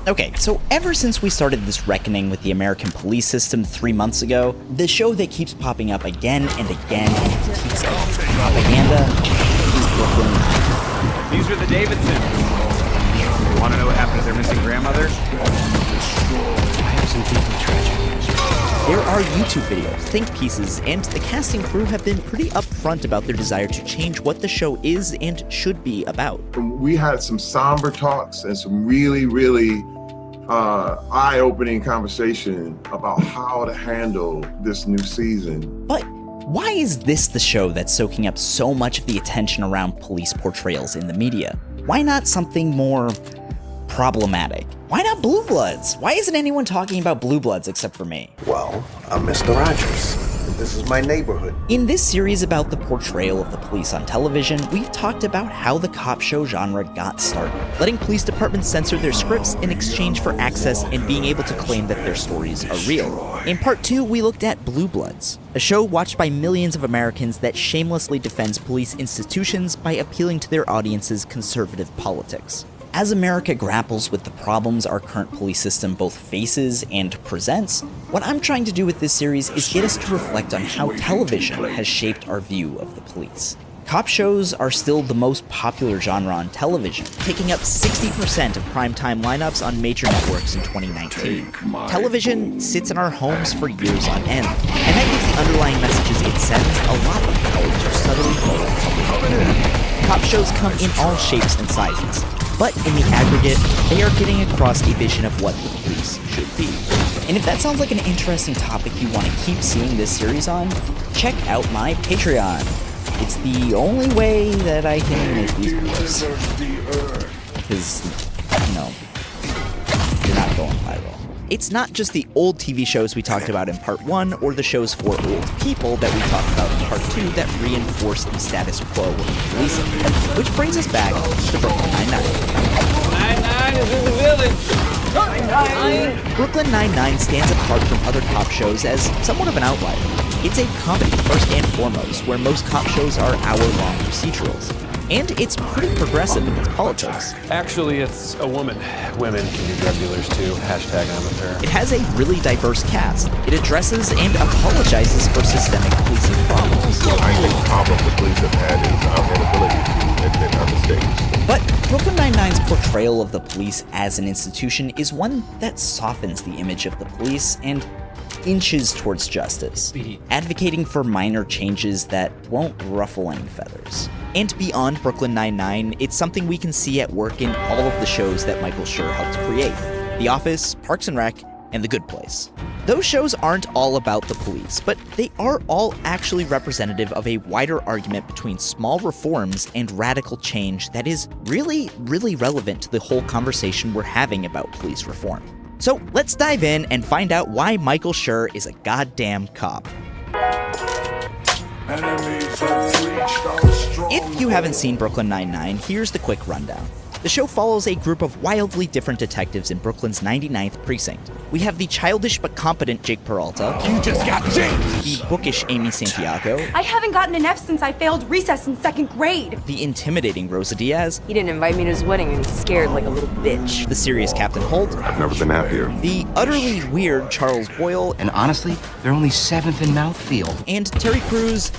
Okay, so ever since we started this reckoning with the American police system 3 months ago, the show that keeps popping up again and again and critiques of propaganda is Brooklyn Nine-Nine. These are the Davidsons. You want to know what happened to their missing grandmother? I have some deeply tragic news. There are YouTube videos, think pieces, and the cast and crew have been pretty upfront about their desire to change what the show is and should be about. We had some somber talks and some really, really eye-opening conversation about how to handle this new season. But why is this the show that's soaking up so much of the attention around police portrayals in the media? Why not something more problematic? Why not Blue Bloods? Why isn't anyone talking about Blue Bloods except for me? Well, I'm Mr. Rogers. This is my neighborhood. In this series about the portrayal of the police on television, we've talked about how the cop show genre got started, letting police departments censor their scripts in exchange for access and being able to claim that their stories are real. In part 2, we looked at Blue Bloods, a show watched by millions of Americans that shamelessly defends police institutions by appealing to their audience's conservative politics. As America grapples with the problems our current police system both faces and presents, what I'm trying to do with this series is get us to reflect on how television has shaped our view of the police. Cop shows are still the most popular genre on television, taking up 60% of primetime lineups on major networks in 2019. Television sits in our homes for years on end, and that gives the underlying messages it sends a lot of power to subtly mold public opinion. Cop shows come in all shapes and sizes, but in the aggregate, they are getting across a vision of what the police should be. And if that sounds like an interesting topic you want to keep seeing this series on, check out my Patreon. It's the only way that I can make these videos. Because, you're not going viral. It's not just the old TV shows we talked about in part 1 or the shows for old people that we talked about in part 2 that reinforce the status quo of policing. Which brings us back to Brooklyn Nine-Nine. Nine-Nine is in the village! Brooklyn Nine-Nine stands apart from other cop shows as somewhat of an outlier. It's a comedy first and foremost, where most cop shows are hour-long procedurals. And it's pretty progressive in its politics. Actually, it's a woman. Women can be drug dealers too. Hashtag I'm with her. It has a really diverse cast. It addresses and apologizes for systemic policing problems. I think the problem the police have had is our inability to admit our mistakes. But Brooklyn Nine-Nine's portrayal of the police as an institution is one that softens the image of the police and inches towards justice, advocating for minor changes that won't ruffle any feathers. And beyond Brooklyn Nine-Nine, it's something we can see at work in all of the shows that Michael Schur helped create: The Office, Parks and Rec, and The Good Place. Those shows aren't all about the police, but they are all actually representative of a wider argument between small reforms and radical change that is really, really relevant to the whole conversation we're having about police reform. So let's dive in and find out why Michael Schur is a goddamn cop. If you haven't seen Brooklyn Nine-Nine, here's the quick rundown. The show follows a group of wildly different detectives in Brooklyn's 99th precinct. We have the childish but competent Jake Peralta. You just got jinxed! The bookish Amy Santiago. I haven't gotten an F since I failed recess in 2nd grade. The intimidating Rosa Diaz. He didn't invite me to his wedding and he's scared like a little bitch. The serious Captain Holt. I've never been happier. The utterly weird Charles Boyle. And honestly, they're only 7th in mouthfeel. And Terry Crews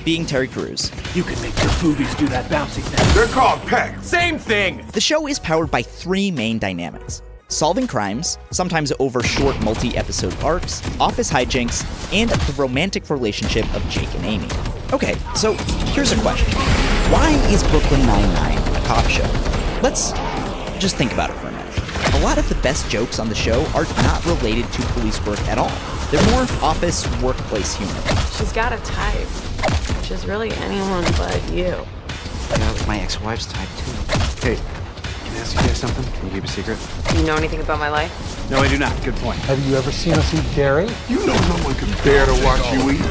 being Terry Crews. You can make your boobies do that bouncy thing. They're called pecs. Same thing! The show is powered by 3 main dynamics: solving crimes, sometimes over short multi-episode arcs, office hijinks, and the romantic relationship of Jake and Amy. Okay, so here's a question. Why is Brooklyn Nine-Nine a cop show? Let's just think about it for a minute. A lot of the best jokes on the show are not related to police work at all. They're more office, workplace humor. She's got a type. She's really anyone but you. That was my ex-wife's type too. Hey, can I ask you guys something? Can you keep a secret? Do you know anything about my life? No, I do not. Good point. Have you ever seen us eat dairy? You know no one can bear to watch you eat.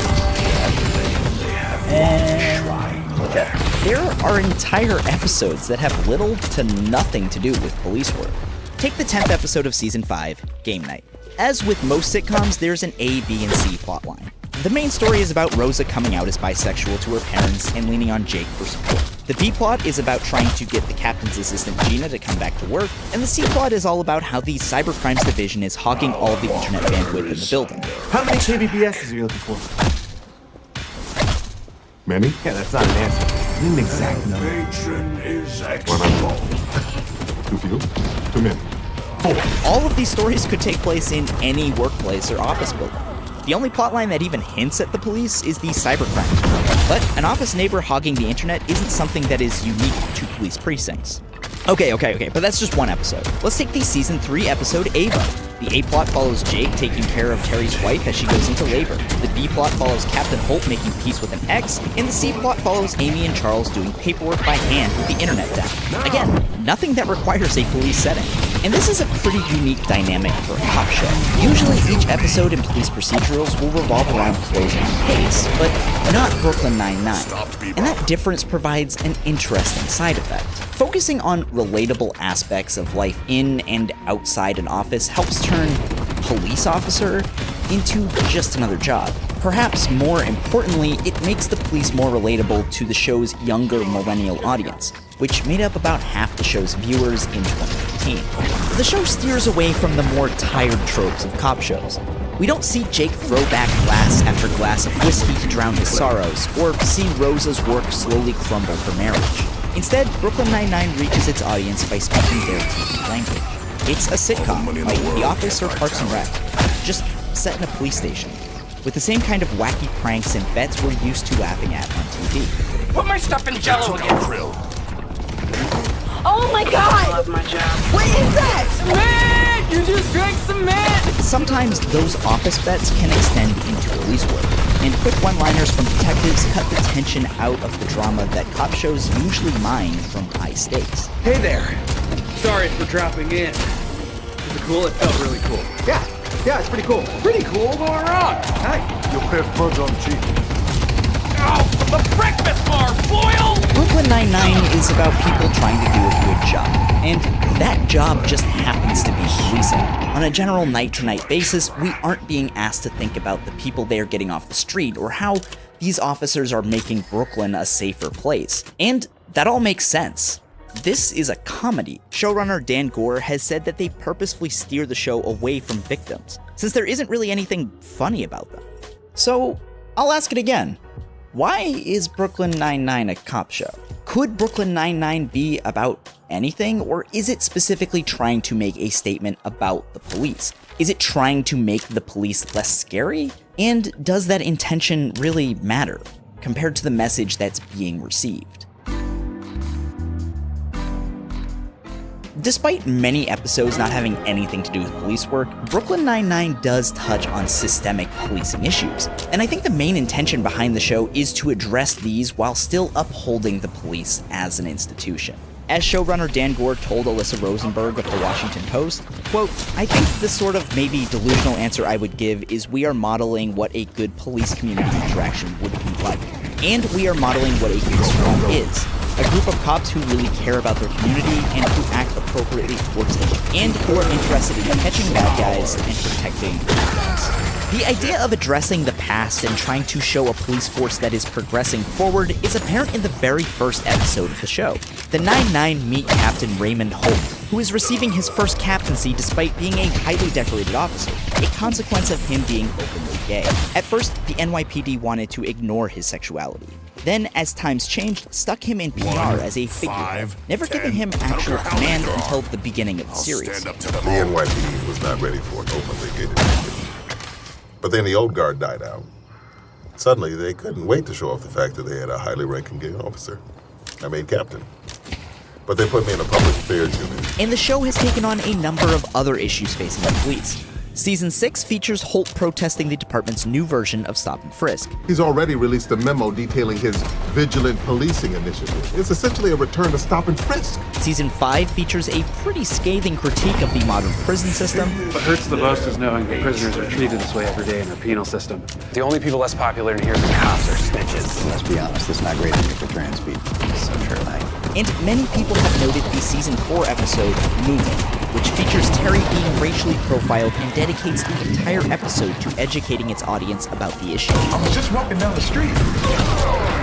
There are entire episodes that have little to nothing to do with police work. Take the 10th episode of Season 5, Game Night. As with most sitcoms, there's an A, B, and C plotline. The main story is about Rosa coming out as bisexual to her parents and leaning on Jake for support. The B plot is about trying to get the captain's assistant Gina to come back to work, and the C plot is all about how the cybercrimes division is hogging all of the internet bandwidth in the building. How many KBBSs are you looking for? Many? Yeah, that's not an answer. Need an exact number. One unsolved. Too few? Too many? 4. All of these stories could take place in any workplace or office building. The only plotline that even hints at the police is the cybercrimes. But an office neighbor hogging the internet isn't something that is unique to police precincts. Okay, but that's just one episode. Let's take the Season 3 episode, Ava. The A plot follows Jake taking care of Terry's wife as she goes into labor. The B plot follows Captain Holt making peace with an ex, and the C plot follows Amy and Charles doing paperwork by hand with the internet down. Again, nothing that requires a police setting. And this is a pretty unique dynamic for a cop show. Usually each episode in police procedurals will revolve around closing a case, but not Brooklyn Nine-Nine. And that difference provides an interesting side effect. Focusing on relatable aspects of life in and outside an office helps turn police officer into just another job. Perhaps more importantly, it makes the police more relatable to the show's younger millennial audience, which made up about half the show's viewers in 2019. The show steers away from the more tired tropes of cop shows. We don't see Jake throw back glass after glass of whiskey to drown his sorrows, or see Rosa's work slowly crumble for marriage. Instead, Brooklyn Nine-Nine reaches its audience by speaking their TV language. It's a sitcom, like The Office or Parks and Rec, just set in a police station, with the same kind of wacky pranks and bets we're used to laughing at on TV. Put my stuff in Jello again. Oh my god! I love my job. What is that? Cement! You just drank cement! Sometimes those office bets can extend into police work, and quick one-liners from detectives cut the tension out of the drama that cop shows usually mine from high stakes. Hey there. Sorry for dropping in. Was it cool? It felt really cool. Yeah, it's pretty cool. Pretty cool going wrong. Hey. You'll pay buds on the cheek. Oh, the breakfast bar, Boyle! Brooklyn Nine-Nine is about people trying to do a good job, and that job just happens to be policing. On a general night-to-night basis, we aren't being asked to think about the people they are getting off the street or how these officers are making Brooklyn a safer place. And that all makes sense. This is a comedy. Showrunner Dan Gore has said that they purposefully steer the show away from victims, since there isn't really anything funny about them. So, I'll ask it again. Why is Brooklyn Nine-Nine a cop show? Could Brooklyn Nine-Nine be about anything, or is it specifically trying to make a statement about the police? Is it trying to make the police less scary? And does that intention really matter, compared to the message that's being received? Despite many episodes not having anything to do with police work, Brooklyn Nine-Nine does touch on systemic policing issues, and I think the main intention behind the show is to address these while still upholding the police as an institution. As showrunner Dan Gore told Alyssa Rosenberg of the Washington Post, quote, "I think the sort of maybe delusional answer I would give is we are modeling what a good police-community interaction would be like, and we are modeling what a good squad is. A group of cops who really care about their community and who act appropriately towards it, and who are interested in catching bad guys and protecting criminals." The idea of addressing the past and trying to show a police force that is progressing forward is apparent in the very first episode of the show. The Nine-Nine meet Captain Raymond Holt, who is receiving his first captaincy despite being a highly decorated officer, a consequence of him being openly gay. At first, the NYPD wanted to ignore his sexuality. Then, as times changed, stuck him in PR as a figurehead, never giving him actual command until the beginning of the series. The NYPD was not ready for an openly gay detective. But then the old guard died out. Suddenly, they couldn't wait to show off the fact that they had a highly ranking gay officer. I made captain. But they put me in a public affairs unit. And the show has taken on a number of other issues facing the police. Season 6 features Holt protesting the department's new version of Stop and Frisk. He's already released a memo detailing his vigilant policing initiative. It's essentially a return to Stop and Frisk. Season 5 features a pretty scathing critique of the modern prison system. What hurts the most is knowing that prisoners are treated this way every day in our penal system. The only people less popular in here than cops are snitches. Let's be honest, this is not great for trans people. So sure, like. And many people have noted the Season 4 episode, Moving, which features Terry being racially profiled and dedicates the entire episode to educating its audience about the issue. I was just walking down the street.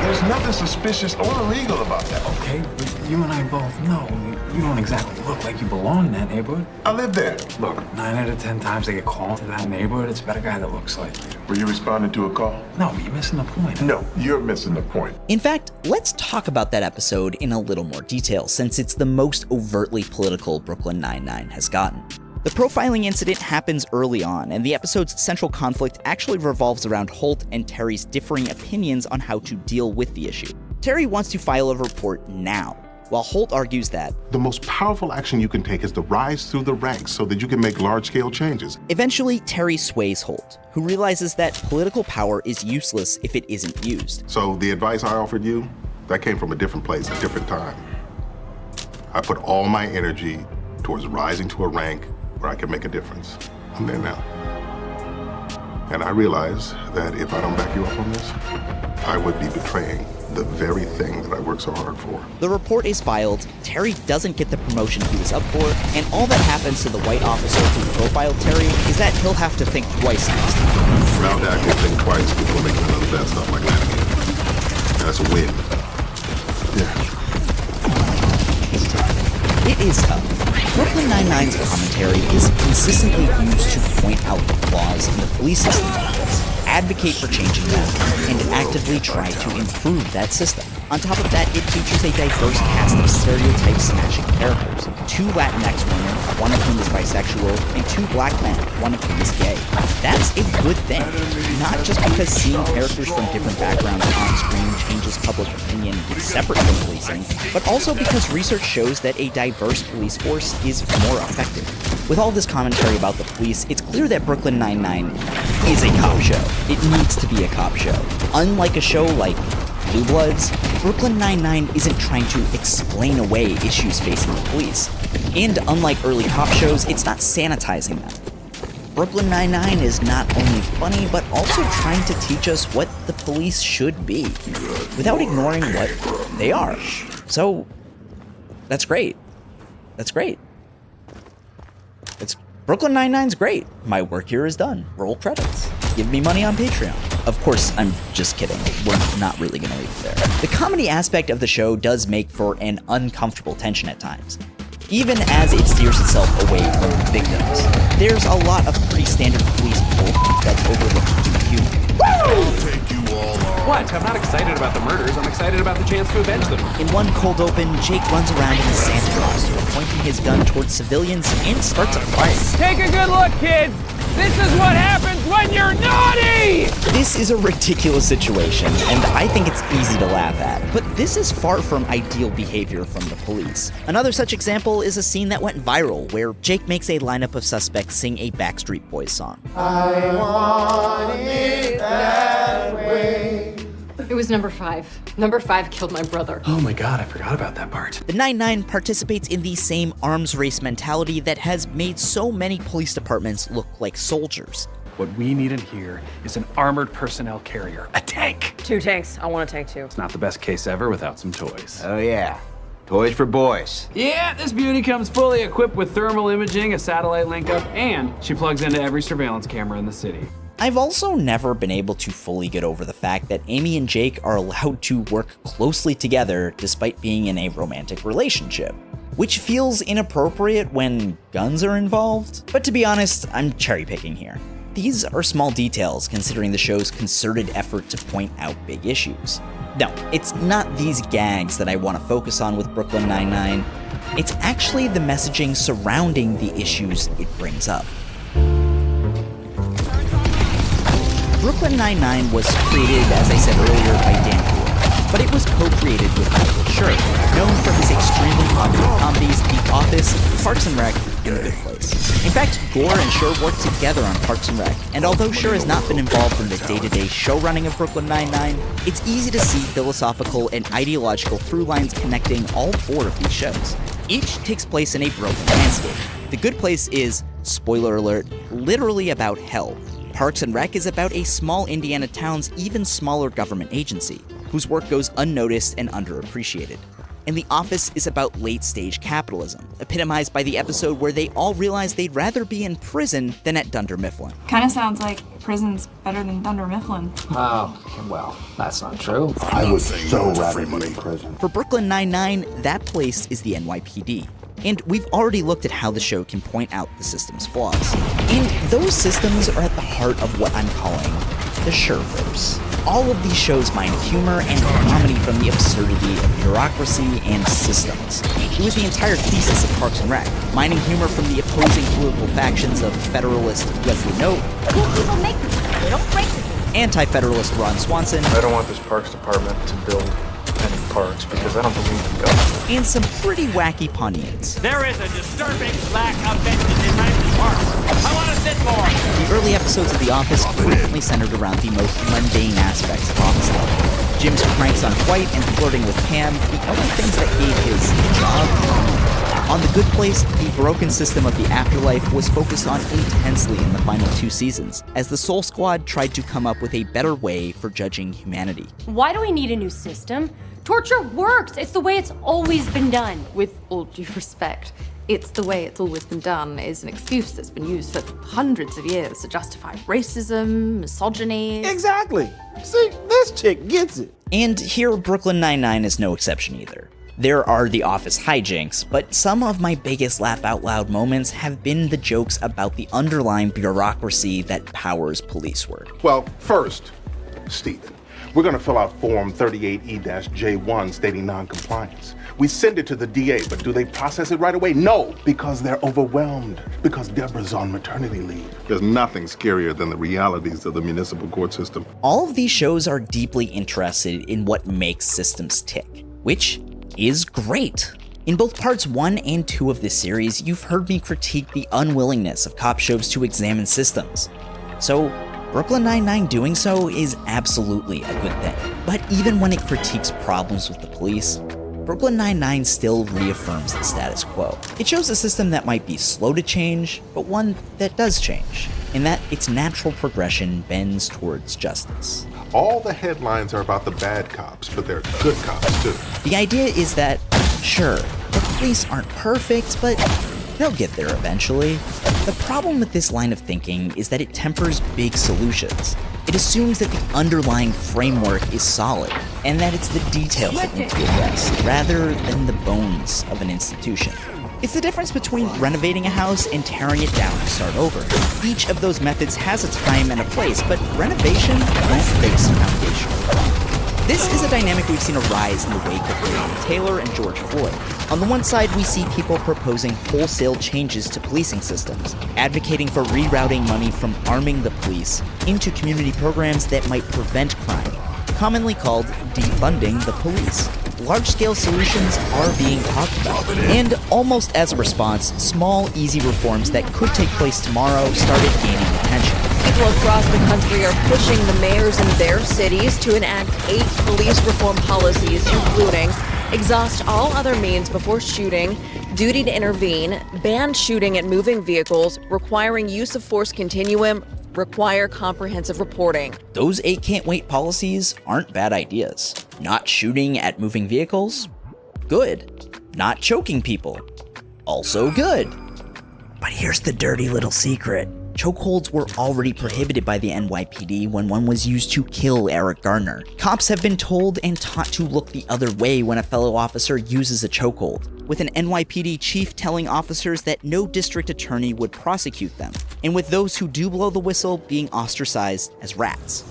There's nothing suspicious or illegal about that. Okay, but you and I both know you don't exactly look like you belong in that neighborhood. I live there. Look, 9 out of 10 times they get called to that neighborhood, it's about a guy that looks like you. Were you responding to a call? No, but you're missing the point. No, you're missing the point. In fact, let's talk about that episode in a little more detail, since it's the most overtly political Brooklyn Nine-Nine has gotten. The profiling incident happens early on, and the episode's central conflict actually revolves around Holt and Terry's differing opinions on how to deal with the issue. Terry wants to file a report now, while Holt argues that the most powerful action you can take is to rise through the ranks so that you can make large-scale changes. Eventually, Terry sways Holt, who realizes that political power is useless if it isn't used. So the advice I offered you, that came from a different place, a different time. I put all my energy towards rising to a rank where I can make a difference. I'm there now. And I realize that if I don't back you up on this, I would be betraying the very thing that I worked so hard for. The report is filed, Terry doesn't get the promotion he was up for, and all that happens to the white officer who profiled Terry is that he'll have to think twice next time. Round Act will think twice before making another bad stuff like that again. And that's a win. Yeah. It is tough. Brooklyn Nine-Nine's a comedy commentary is consistently used to point out the flaws in the police system, advocate for changing them, and actively try to improve that system. On top of that, it features a diverse cast of stereotype-smashing characters. 2 Latinx women, one of whom is bisexual, and 2 black men, one of whom is gay. That's a good thing, not just because seeing characters from different backgrounds on screen changes public opinion separate from policing, but also because research shows that a diverse police force is more effective. With all this commentary about the police, it's clear that Brooklyn Nine-Nine is a cop show. It needs to be a cop show. Unlike a show like Blue Bloods, Brooklyn Nine-Nine isn't trying to explain away issues facing the police. And unlike early cop shows, it's not sanitizing them. Brooklyn Nine-Nine is not only funny, but also trying to teach us what the police should be, without ignoring what they are. So, that's great. That's great. Brooklyn Nine-Nine's great. My work here is done. Roll credits. Give me money on Patreon. Of course, I'm just kidding. We're not really gonna leave it there. The comedy aspect of the show does make for an uncomfortable tension at times, even as it steers itself away from victims. There's a lot of pretty standard police bull that's overlooked due to humor. What? I'm not excited about the murders. I'm excited about the chance to avenge them. In one cold open, Jake runs around in a Santa costume, pointing his gun towards civilians and starts a fight. Take a good look, kids! This is what happens when you're naughty! This is a ridiculous situation, and I think it's easy to laugh at, but this is far from ideal behavior from the police. Another such example is a scene that went viral, where Jake makes a lineup of suspects sing a Backstreet Boys song. I want it that way. It was number 5. Number 5 killed my brother. Oh my god, I forgot about that part. The Nine-Nine participates in the same arms race mentality that has made so many police departments look like soldiers. What we need in here is an armored personnel carrier, a tank. 2 tanks. I want a tank too. It's not the best case ever without some toys. Oh yeah, toys for boys. Yeah, this beauty comes fully equipped with thermal imaging, a satellite link up, and she plugs into every surveillance camera in the city. I've also never been able to fully get over the fact that Amy and Jake are allowed to work closely together despite being in a romantic relationship, which feels inappropriate when guns are involved. But to be honest, I'm cherry picking here. These are small details considering the show's concerted effort to point out big issues. No, it's not these gags that I want to focus on with Brooklyn Nine-Nine. It's actually the messaging surrounding the issues it brings up. Brooklyn Nine-Nine was created, as I said earlier, by Dan Ford, but it was co-created with Michael Schur, known for his extremely popular comedies The Office, Parks and Rec, and The Good Place. In fact, Gore and Schur worked together on Parks and Rec, and although Schur has not been involved in the day-to-day show running of Brooklyn Nine-Nine, it's easy to see philosophical and ideological through lines connecting all 4 of these shows. Each takes place in a broken landscape. The Good Place is, spoiler alert, literally about hell. Parks and Rec is about a small Indiana town's even smaller government agency, whose work goes unnoticed and underappreciated. And The Office is about late-stage capitalism, epitomized by the episode where they all realize they'd rather be in prison than at Dunder Mifflin. Kinda sounds like prison's better than Dunder Mifflin. Oh, well, that's not true. I would so rather be in prison. For Brooklyn Nine-Nine, that place is the NYPD. And we've already looked at how the show can point out the system's flaws. And those systems are at the heart of what I'm calling the Schurverse. All of these shows mine humor and comedy from the absurdity of bureaucracy and systems. It was the entire thesis of Parks and Rec, mining humor from the opposing political factions of Federalist Leslie Knope, Cool people make them. They don't break them. Anti-Federalist Ron Swanson, I don't want this Parks Department to build any parks because I don't believe in government. and some pretty wacky Pontians. There is a disturbing lack of benches in Rankin Park. I want to sit more. The early episodes of The Office frequently centered around the most mundane aspects of office life. Jim's pranks on Dwight and flirting with Pam, the only things that gave his job. On The Good Place, the broken system of the afterlife was focused on intensely in the final 2 seasons, as the Soul Squad tried to come up with a better way for judging humanity. Why do we need a new system? Torture works. It's the way it's always been done. With all due respect, it's the way it's always been done is an excuse that's been used for hundreds of years to justify racism, misogyny. Exactly. See, this chick gets it. And here, Brooklyn Nine-Nine is no exception either. There are the office hijinks, but some of my biggest laugh out loud moments have been the jokes about the underlying bureaucracy that powers police work. Well, first, Stephen, we're going to fill out Form 38E-J1 stating non-compliance. We send it to the DA, but do they process it right away? No, because they're overwhelmed, because Deborah's on maternity leave. There's nothing scarier than the realities of the municipal court system. All of these shows are deeply interested in what makes systems tick, which is great. In both parts 1 and 2 of this series, you've heard me critique the unwillingness of cop shows to examine systems. So, Brooklyn Nine-Nine doing so is absolutely a good thing. But even when it critiques problems with the police, Brooklyn Nine-Nine still reaffirms the status quo. It shows a system that might be slow to change, but one that does change, and that its natural progression bends towards justice. All the headlines are about the bad cops, but they're good cops too. The idea is that, sure, the police aren't perfect, but they'll get there eventually. The problem with this line of thinking is that it tempers big solutions. It assumes that the underlying framework is solid, and that it's the details that need to be addressed, rather than the bones of an institution. It's the difference between renovating a house and tearing it down to start over. Each of those methods has a time and a place, but renovation won't fix foundational. This is a dynamic we've seen arise in the wake of Breonna Taylor and George Floyd. On the one side, we see people proposing wholesale changes to policing systems, advocating for rerouting money from arming the police into community programs that might prevent crime, commonly called defunding the police. Large-scale solutions are being talked about, and almost as a response, small, easy reforms that could take place tomorrow started gaining attention. People across the country are pushing the mayors in their cities to enact 8 police reform policies, including exhaust all other means before shooting, duty to intervene, ban shooting at moving vehicles, requiring use of force continuum, require comprehensive reporting. Those 8 can't wait policies aren't bad ideas. Not shooting at moving vehicles? Good. Not choking people? Also good. But here's the dirty little secret. Chokeholds were already prohibited by the NYPD when one was used to kill Eric Garner. Cops have been told and taught to look the other way when a fellow officer uses a chokehold, with an NYPD chief telling officers that no district attorney would prosecute them, and with those who do blow the whistle being ostracized as rats.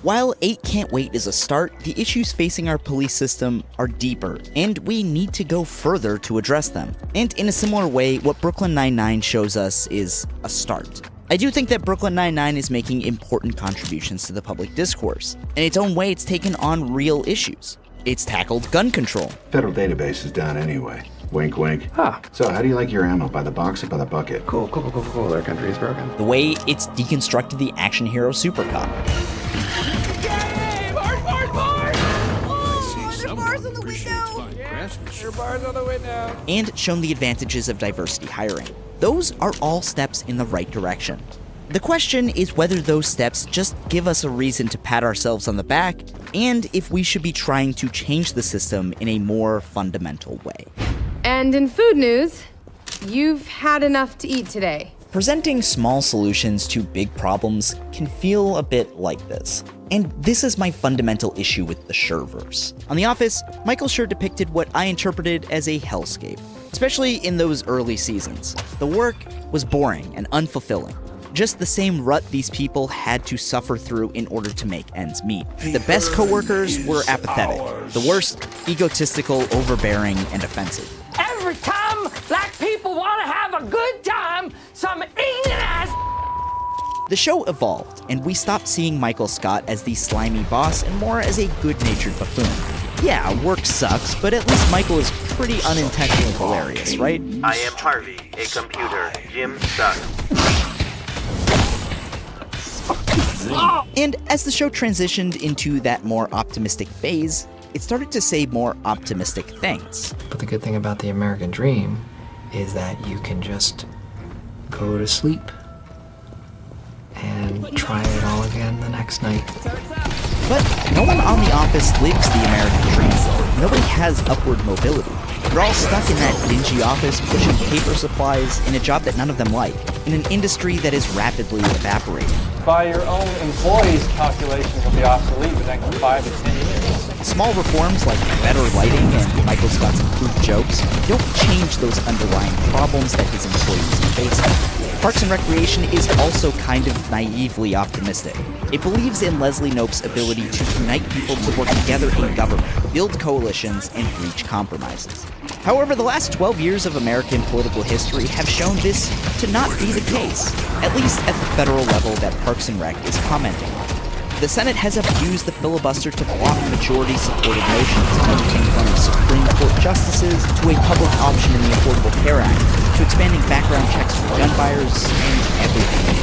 While 8 can't wait is a start, the issues facing our police system are deeper, and we need to go further to address them. And in a similar way, what Brooklyn Nine-Nine shows us is a start. I do think that Brooklyn Nine-Nine is making important contributions to the public discourse. In its own way, it's taken on real issues. It's tackled gun control. Federal database is down anyway. Wink, wink. Ah. So how do you like your ammo? By the box or by the bucket? Cool. Our country is broken. The way it's deconstructed the action hero super cop. And shown the advantages of diversity hiring. Those are all steps in the right direction. The question is whether those steps just give us a reason to pat ourselves on the back, and if we should be trying to change the system in a more fundamental way. And in food news, you've had enough to eat today. Presenting small solutions to big problems can feel a bit like this. And this is my fundamental issue with the Schurverse. On The Office, Michael Schur depicted what I interpreted as a hellscape, especially in those early seasons. The work was boring and unfulfilling. Just the same rut these people had to suffer through in order to make ends meet. The best coworkers were apathetic. The worst, egotistical, overbearing, and offensive. Every time black people want to have a good time, some ignorant ass. The show evolved, and we stopped seeing Michael Scott as the slimy boss and more as a good-natured buffoon. Yeah, work sucks, but at least Michael is pretty unintentionally hilarious, right? I am Harvey, a computer. Jim sucks. And as the show transitioned into that more optimistic phase, it started to say more optimistic things. But the good thing about the American dream is that you can just go to sleep and try it all again the next night. But no one on The Office lives the American dream. Nobody has upward mobility. They're all stuck in that dingy office pushing paper supplies in a job that none of them like, in an industry that is rapidly evaporating. By your own employees' calculations, will be obsolete in the next 5 to 10 years. Small reforms like better lighting and Michael Scott's improved jokes don't change those underlying problems that his employees are facing. Parks and Recreation is also kind of naively optimistic. It believes in Leslie Knope's ability to unite people to work together in government, build coalitions, and reach compromises. However, the last 12 years of American political history have shown this to not be the case, at least at the federal level that Parks and Rec is commenting on. The Senate has abused the filibuster to block majority-supported motions, ranging from Supreme Court justices to a public option in the Affordable Care Act, to expanding background checks for gun buyers, and everything.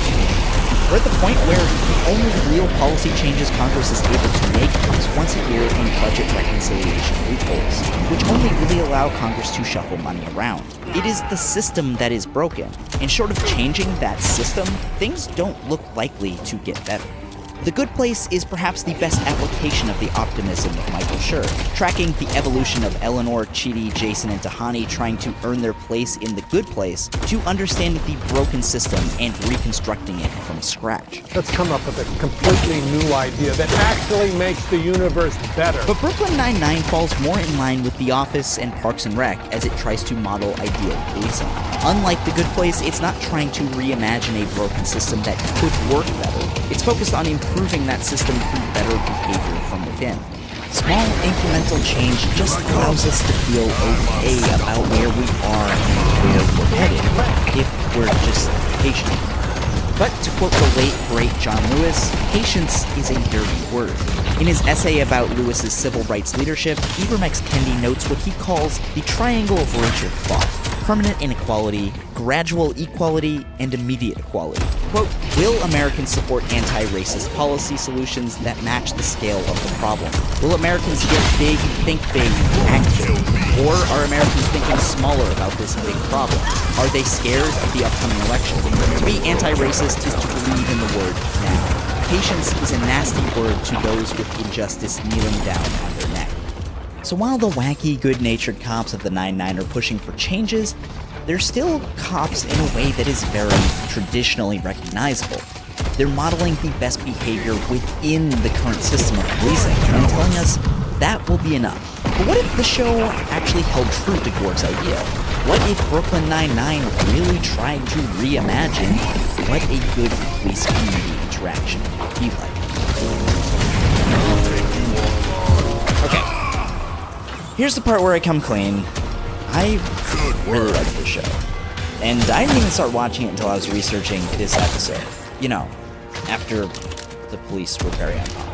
We're at the point where the only real policy changes Congress is able to make comes once a year in budget reconciliation loopholes, which only really allow Congress to shuffle money around. It is the system that is broken, and short of changing that system, things don't look likely to get better. The Good Place is perhaps the best application of the optimism of Michael Schur, tracking the evolution of Eleanor, Chidi, Jason, and Tahani trying to earn their place in the Good Place to understanding the broken system and reconstructing it from scratch. Let's come up with a completely new idea that actually makes the universe better. But Brooklyn Nine-Nine falls more in line with The Office and Parks and Rec as it tries to model ideal policing. Unlike The Good Place, it's not trying to reimagine a broken system that could work better. It's focused on improving that system through better behavior from within. Small incremental change just allows us to feel okay about where we are and where we're headed, if we're just patient. But to quote the late, great John Lewis, patience is a dirty word. In his essay about Lewis's civil rights leadership, Ibram X. Kendi notes what he calls the triangle of Richard Clark: permanent inequality, gradual equality, and immediate equality. Quote, will Americans support anti-racist policy solutions that match the scale of the problem? Will Americans get big, think big, act big? Or are Americans thinking smaller about this big problem? Are they scared of the upcoming election? To be anti-racist is to believe in the word now. Patience is a nasty word to those with injustice kneeling down on their neck. So while the wacky, good-natured cops of the 9-9 are pushing for changes, they're still cops in a way that is very traditionally recognizable. They're modeling the best behavior within the current system of policing and telling us that will be enough. But what if the show actually held true to Gore's idea? What if Brooklyn Nine-Nine really tried to reimagine what a good police-community interaction would be like? Okay. Here's the part where I come clean. I really like this show. And I didn't even start watching it until I was researching this episode. You know, after the police were very unpopular.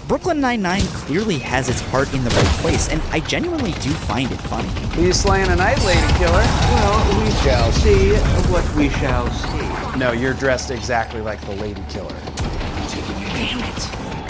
Brooklyn Nine-Nine clearly has its heart in the right place, and I genuinely do find it funny. Are you slaying a night, lady killer? Well, we shall see what we shall see. No, you're dressed exactly like the lady killer. Damn it.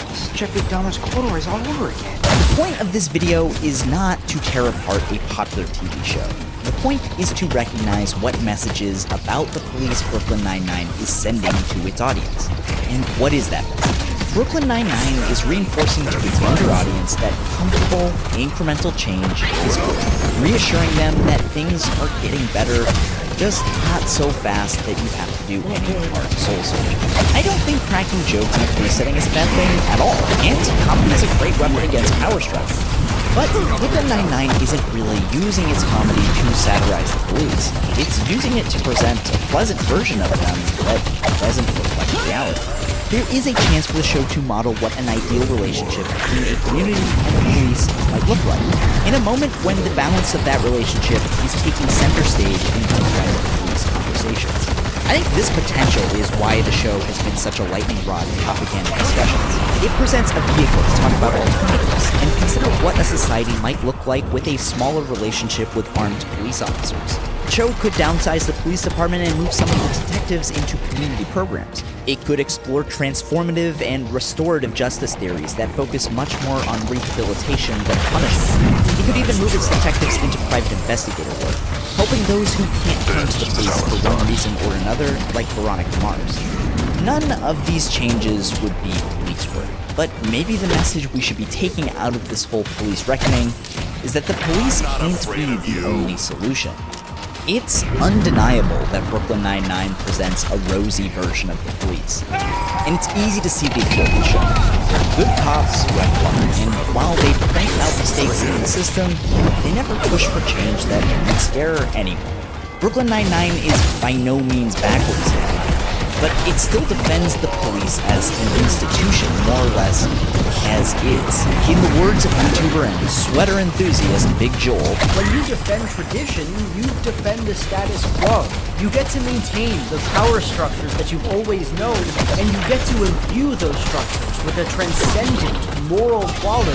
It's Jeffrey Dahmer's corduroys all over again. The point of this video is not to tear apart a popular TV show. The point is to recognize what messages about the police Brooklyn Nine-Nine is sending to its audience. And what is that message? Brooklyn Nine-Nine is reinforcing to its younger audience that comfortable, incremental change is good, reassuring them that things are getting better, just not so fast that you have to do any hard soul searching. I don't think cracking jokes in a police setting is a bad thing at all, and comedy is a great weapon against power struggle. But Brooklyn Nine-Nine isn't really using its comedy to satirize the police. It's using it to present a pleasant version of them that doesn't reflect reality. There is a chance for the show to model what an ideal relationship between a community and the police might look like, in a moment when the balance of that relationship is taking center stage in democratic police conversations. I think this potential is why the show has been such a lightning rod in propaganda discussions. It presents a vehicle to talk about alternatives and consider what a society might look like with a smaller relationship with armed police officers. The show could downsize the police department and move some of the detectives into community programs. It could explore transformative and restorative justice theories that focus much more on rehabilitation than punishment. It could even move its detectives into private investigator work, helping those who can't turn to the police for one reason or another, like Veronica Mars. None of these changes would be police work, but maybe the message we should be taking out of this whole police reckoning is that the police can't be the only solution. It's undeniable that Brooklyn Nine-Nine presents a rosy version of the police. And it's easy to see the appeal of the show. Good cops who have fun, and while they point out mistakes in the system, they never push for change that would scare anyone. Brooklyn Nine-Nine is by no means backwards, but it still defends the police as an institution, more or less, as is. In the words of YouTuber and sweater enthusiast Big Joel, when you defend tradition, you defend the status quo. You get to maintain the power structures that you've always known, and you get to imbue those structures with a transcendent moral quality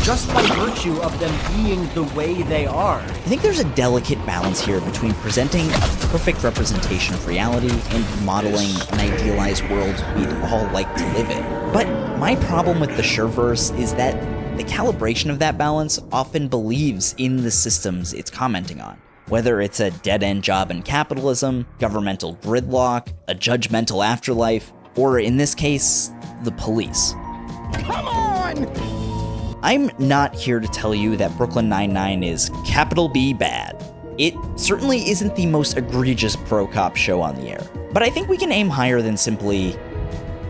just by virtue of them being the way they are. I think there's a delicate balance here between presenting a perfect representation of reality and modeling an idealized world we'd all like to live in. But my problem with the Sherverse is that the calibration of that balance often believes in the systems it's commenting on. Whether it's a dead-end job in capitalism, governmental gridlock, a judgmental afterlife, or in this case, the police. Come on! I'm not here to tell you that Brooklyn Nine-Nine is capital B bad. It certainly isn't the most egregious pro-cop show on the air, but I think we can aim higher than simply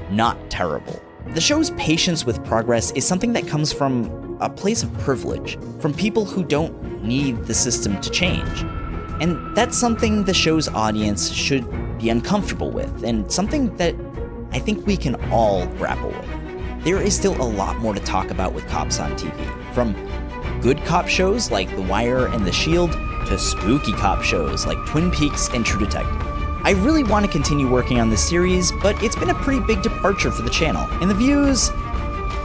not terrible. The show's patience with progress is something that comes from a place of privilege, from people who don't need the system to change. And that's something the show's audience should be uncomfortable with, and something that I think we can all grapple with. There is still a lot more to talk about with cops on TV, from good cop shows like The Wire and The Shield, to spooky cop shows like Twin Peaks and True Detective. I really want to continue working on this series, but it's been a pretty big departure for the channel, and the views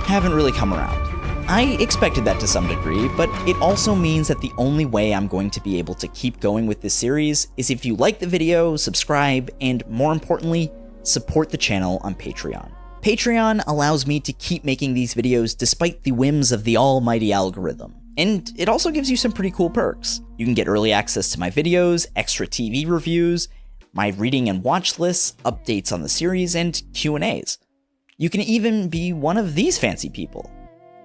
haven't really come around. I expected that to some degree, but it also means that the only way I'm going to be able to keep going with this series is if you like the video, subscribe, and more importantly, support the channel on Patreon. Patreon allows me to keep making these videos despite the whims of the almighty algorithm. And it also gives you some pretty cool perks. You can get early access to my videos, extra TV reviews, my reading and watch lists, updates on the series, and Q&As. You can even be one of these fancy people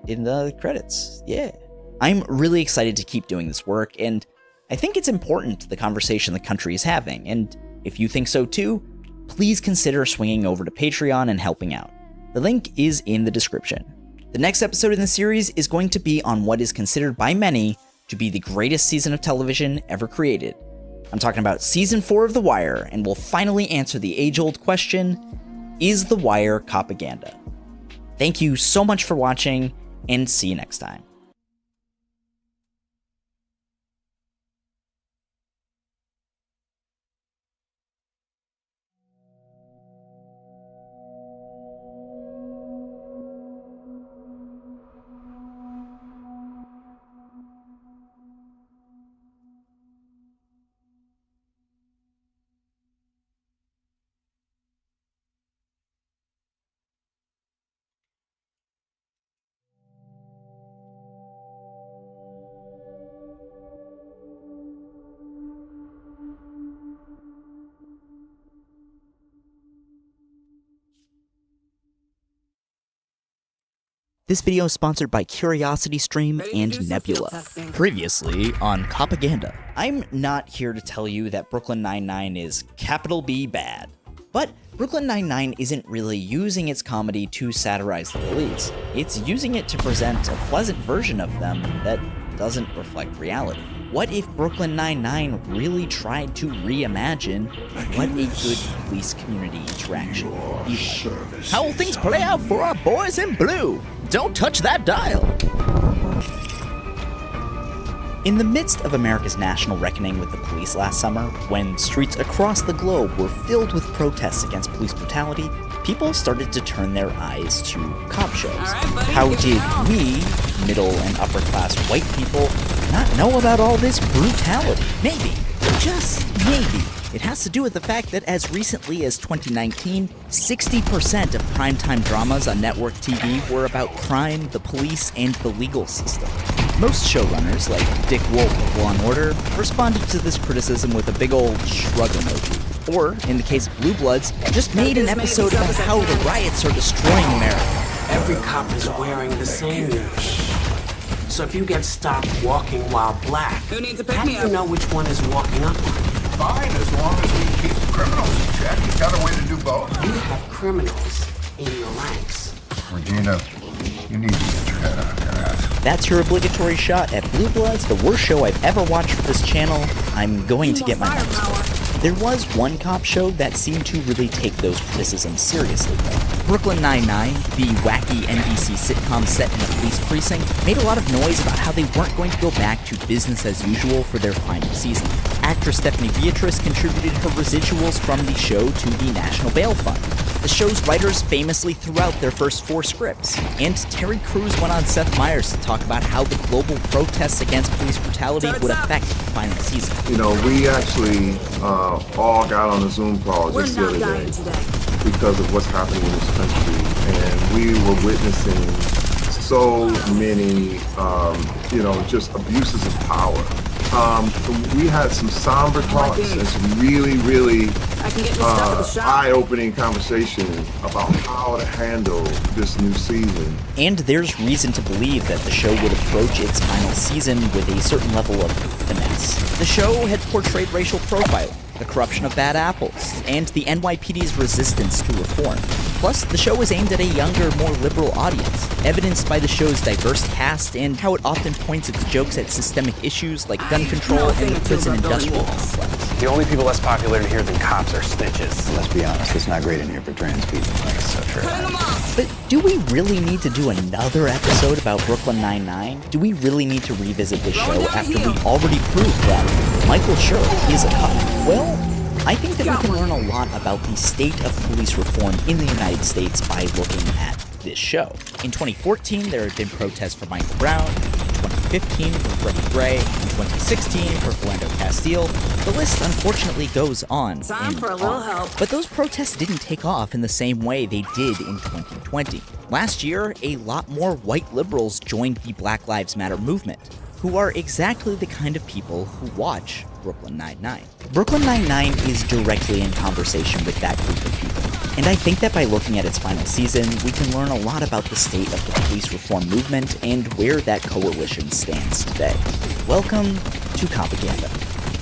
in the credits. Yeah. I'm really excited to keep doing this work, and I think it's important to the conversation the country is having, and if you think so too, please consider swinging over to Patreon and helping out. The link is in the description. The next episode in the series is going to be on what is considered by many to be the greatest season of television ever created. I'm talking about Season 4 of The Wire, and we'll finally answer the age-old question, is The Wire propaganda? Thank you so much for watching, and see you next time. This video is sponsored by CuriosityStream and Nebula. Previously on Propaganda. I'm not here to tell you that Brooklyn Nine-Nine is capital B bad, but Brooklyn Nine-Nine isn't really using its comedy to satirize the police. It's using it to present a pleasant version of them that doesn't reflect reality. What if Brooklyn Nine-Nine really tried to reimagine what a good police community interaction would be like? How will things play out for our boys in blue? Don't touch that dial! In the midst of America's national reckoning with the police last summer, when streets across the globe were filled with protests against police brutality, people started to turn their eyes to cop shows. How did we, middle and upper class white people, not know about all this brutality? Maybe, just maybe, it has to do with the fact that as recently as 2019, 60% of primetime dramas on network TV were about crime, the police, and the legal system. Most showrunners, like Dick Wolf of Law & Order, responded to this criticism with a big old shrug emoji. Or, in the case of Blue Bloods, just made an episode about how the riots are destroying America. Every cop is wearing the same uniform. So if you get stopped walking while black, how do you know which one is walking up on you? fine as long as we keep the criminals in check. You got a way to do both? You have criminals in your ranks. Regina, you need to get your head out of your ass. That's your obligatory shot at Blue Bloods, the worst show I've ever watched for this channel. I'm going to get my marks for. There was one cop show that seemed to really take those criticisms seriously, though. Brooklyn Nine-Nine, the wacky NBC sitcom set in a police precinct, made a lot of noise about how they weren't going to go back to business as usual for their final season. Actress Stephanie Beatrice contributed her residuals from the show to the National Bail Fund. The show's writers famously threw out their first 4 scripts, and Terry Crews went on Seth Meyers to talk about how the global protests against police brutality would affect the final season. You know, we actually all got on a Zoom call just the other day because of what's happening in this country, and we were witnessing so many, just abuses of power. We had some somber talks and some really, really eye-opening conversation about how to handle this new season. And there's reason to believe that the show would approach its final season with a certain level of finesse. The show had portrayed racial profiling, the corruption of bad apples, and the NYPD's resistance to reform. Plus, the show was aimed at a younger, more liberal audience, evidenced by the show's diverse cast and how it often points its jokes at systemic issues like gun control and the prison industrial complex. The only people less popular in here than cops are snitches. Let's be honest, it's not great in here for trans people. That's so true. But do we really need to do another episode about Brooklyn Nine-Nine? Do we really need to revisit this show after we already proved that Michael Schur is a cop? Well, I think that we can learn a lot about the state of police reform in the United States by looking at this show. In 2014, there had been protests for Michael Brown, in 2015 for Freddie Gray, in 2016 for Philando Castile. The list unfortunately goes on Time and for a little on. help. But those protests didn't take off in the same way they did in 2020. Last year, a lot more white liberals joined the Black Lives Matter movement, who are exactly the kind of people who watch Brooklyn Nine-Nine. Brooklyn Nine-Nine is directly in conversation with that group of people, and I think that by looking at its final season, we can learn a lot about the state of the police reform movement and where that coalition stands today. Welcome to Propaganda,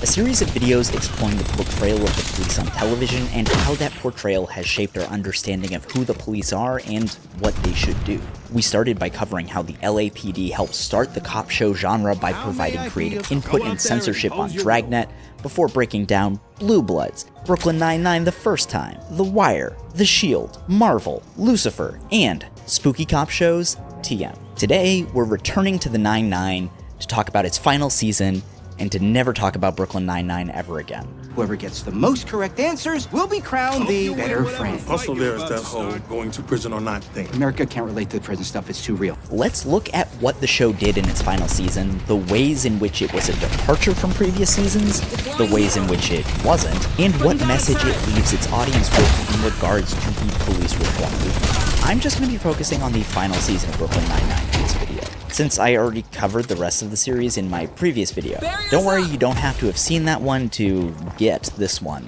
a series of videos exploring the portrayal of the police on television and how that portrayal has shaped our understanding of who the police are and what they should do. We started by covering how the LAPD helped start the cop show genre by providing creative input and censorship on Dragnet, before breaking down Blue Bloods, Brooklyn Nine-Nine the first time, The Wire, The Shield, Marvel, Lucifer, and spooky cop shows, TM. Today, we're returning to the Nine-Nine to talk about its final season and to never talk about Brooklyn Nine-Nine ever again. Whoever gets the most correct answers will be crowned the better friend. Also, there's that whole going to prison or not thing. America can't relate to the prison stuff, it's too real. Let's look at what the show did in its final season, the ways in which it was a departure from previous seasons, the ways in which it wasn't, and what message it leaves its audience with in regards to the police reform movement. I'm just going to be focusing on the final season of Brooklyn Nine-Nine in this video, since I already covered the rest of the series in my previous video. Don't worry, you don't have to have seen that one to get this one.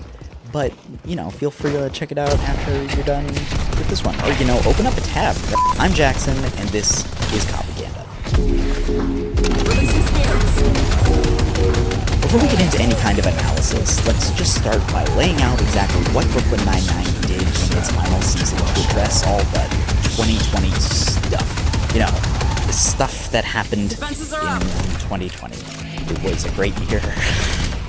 But, feel free to check it out after you're done with this one. Or, open up a tab. I'm Jackson, and this is Propaganda. Before we get into any kind of analysis, let's just start by laying out exactly what Brooklyn Nine-Nine did in its final season to address all the 2020 stuff. The stuff that happened in 2020. It was a great year.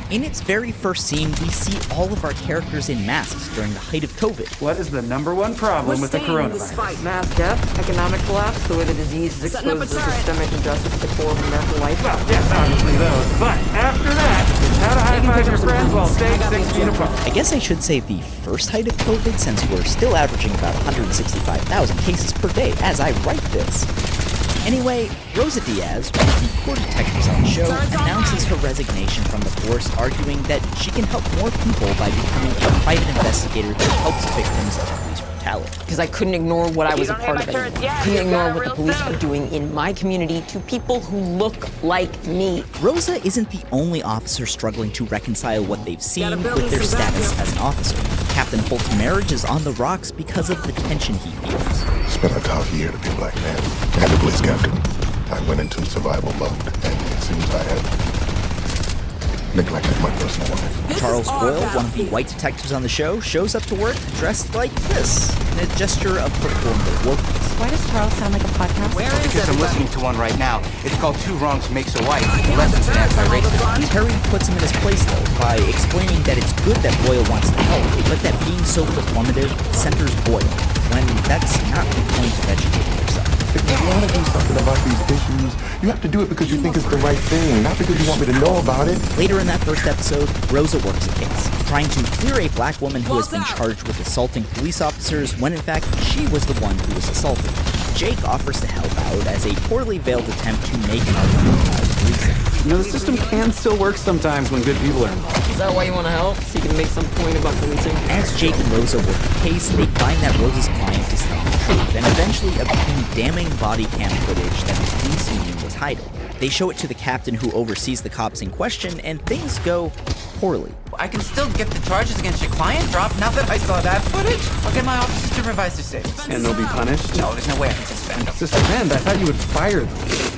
In its very first scene, we see all of our characters in masks during the height of COVID. What is the #1 problem with the coronavirus? Mass death, economic collapse, the way the disease is exposed to systemic injustice at the core of American life. Well, yes, obviously those. But after that, how to high-five your friends while staying 6 feet apart. I guess I should say the first height of COVID, since we're still averaging about 165,000 cases per day as I write this. Anyway, Rosa Diaz, one of the core detectives on the show, announces her resignation from the force, arguing that she can help more people by becoming a private investigator that helps victims of police brutality. Because I couldn't ignore what I was a part of anymore. Couldn't ignore what the police were doing in my community to people who look like me. Rosa isn't the only officer struggling to reconcile what they've seen with their status as an officer. Captain Holt's marriage is on the rocks because of the tension he feels. It's been a tough year to be a black man. As a police captain, I went into survival mode, and it seems I have neglected my personal life. Charles Boyle, one of the white detectives on the show, shows up to work dressed like this, in a gesture of performative wokeness. Why does Charles sound like a podcast? Because I'm listening to one right now. It's called Two Wrongs Makes a Right. Lessons in Anti-Racism. Terry puts him in his place, though, by explaining that it's good that Boyle wants to help, but that being so performative centers Boyle, when that's not the point of educating yourself. If you want to do something about these issues, you have to do it because you think it's the right thing, not because you want me to know about it. Later in that first episode, Rosa works a case, trying to clear a black woman who has been charged with assaulting police officers when in fact she was the one who was assaulted. Jake offers to help out as a poorly veiled attempt to make an argument about policing. You know, the system can still work sometimes when good people are involved. Is that why you want to help? So you can make some point about policing? As Jake and Rosa work the case, they find that Rosa's client is telling the truth and eventually obtain damning body cam footage that the police union was hiding. They show it to the captain who oversees the cops in question, and things go poorly. I can still get the charges against your client dropped now that I saw that footage. I'll get my officers to revise their statements. And they'll be punished? No, there's no way I can suspend them. Suspend? I thought you would fire them.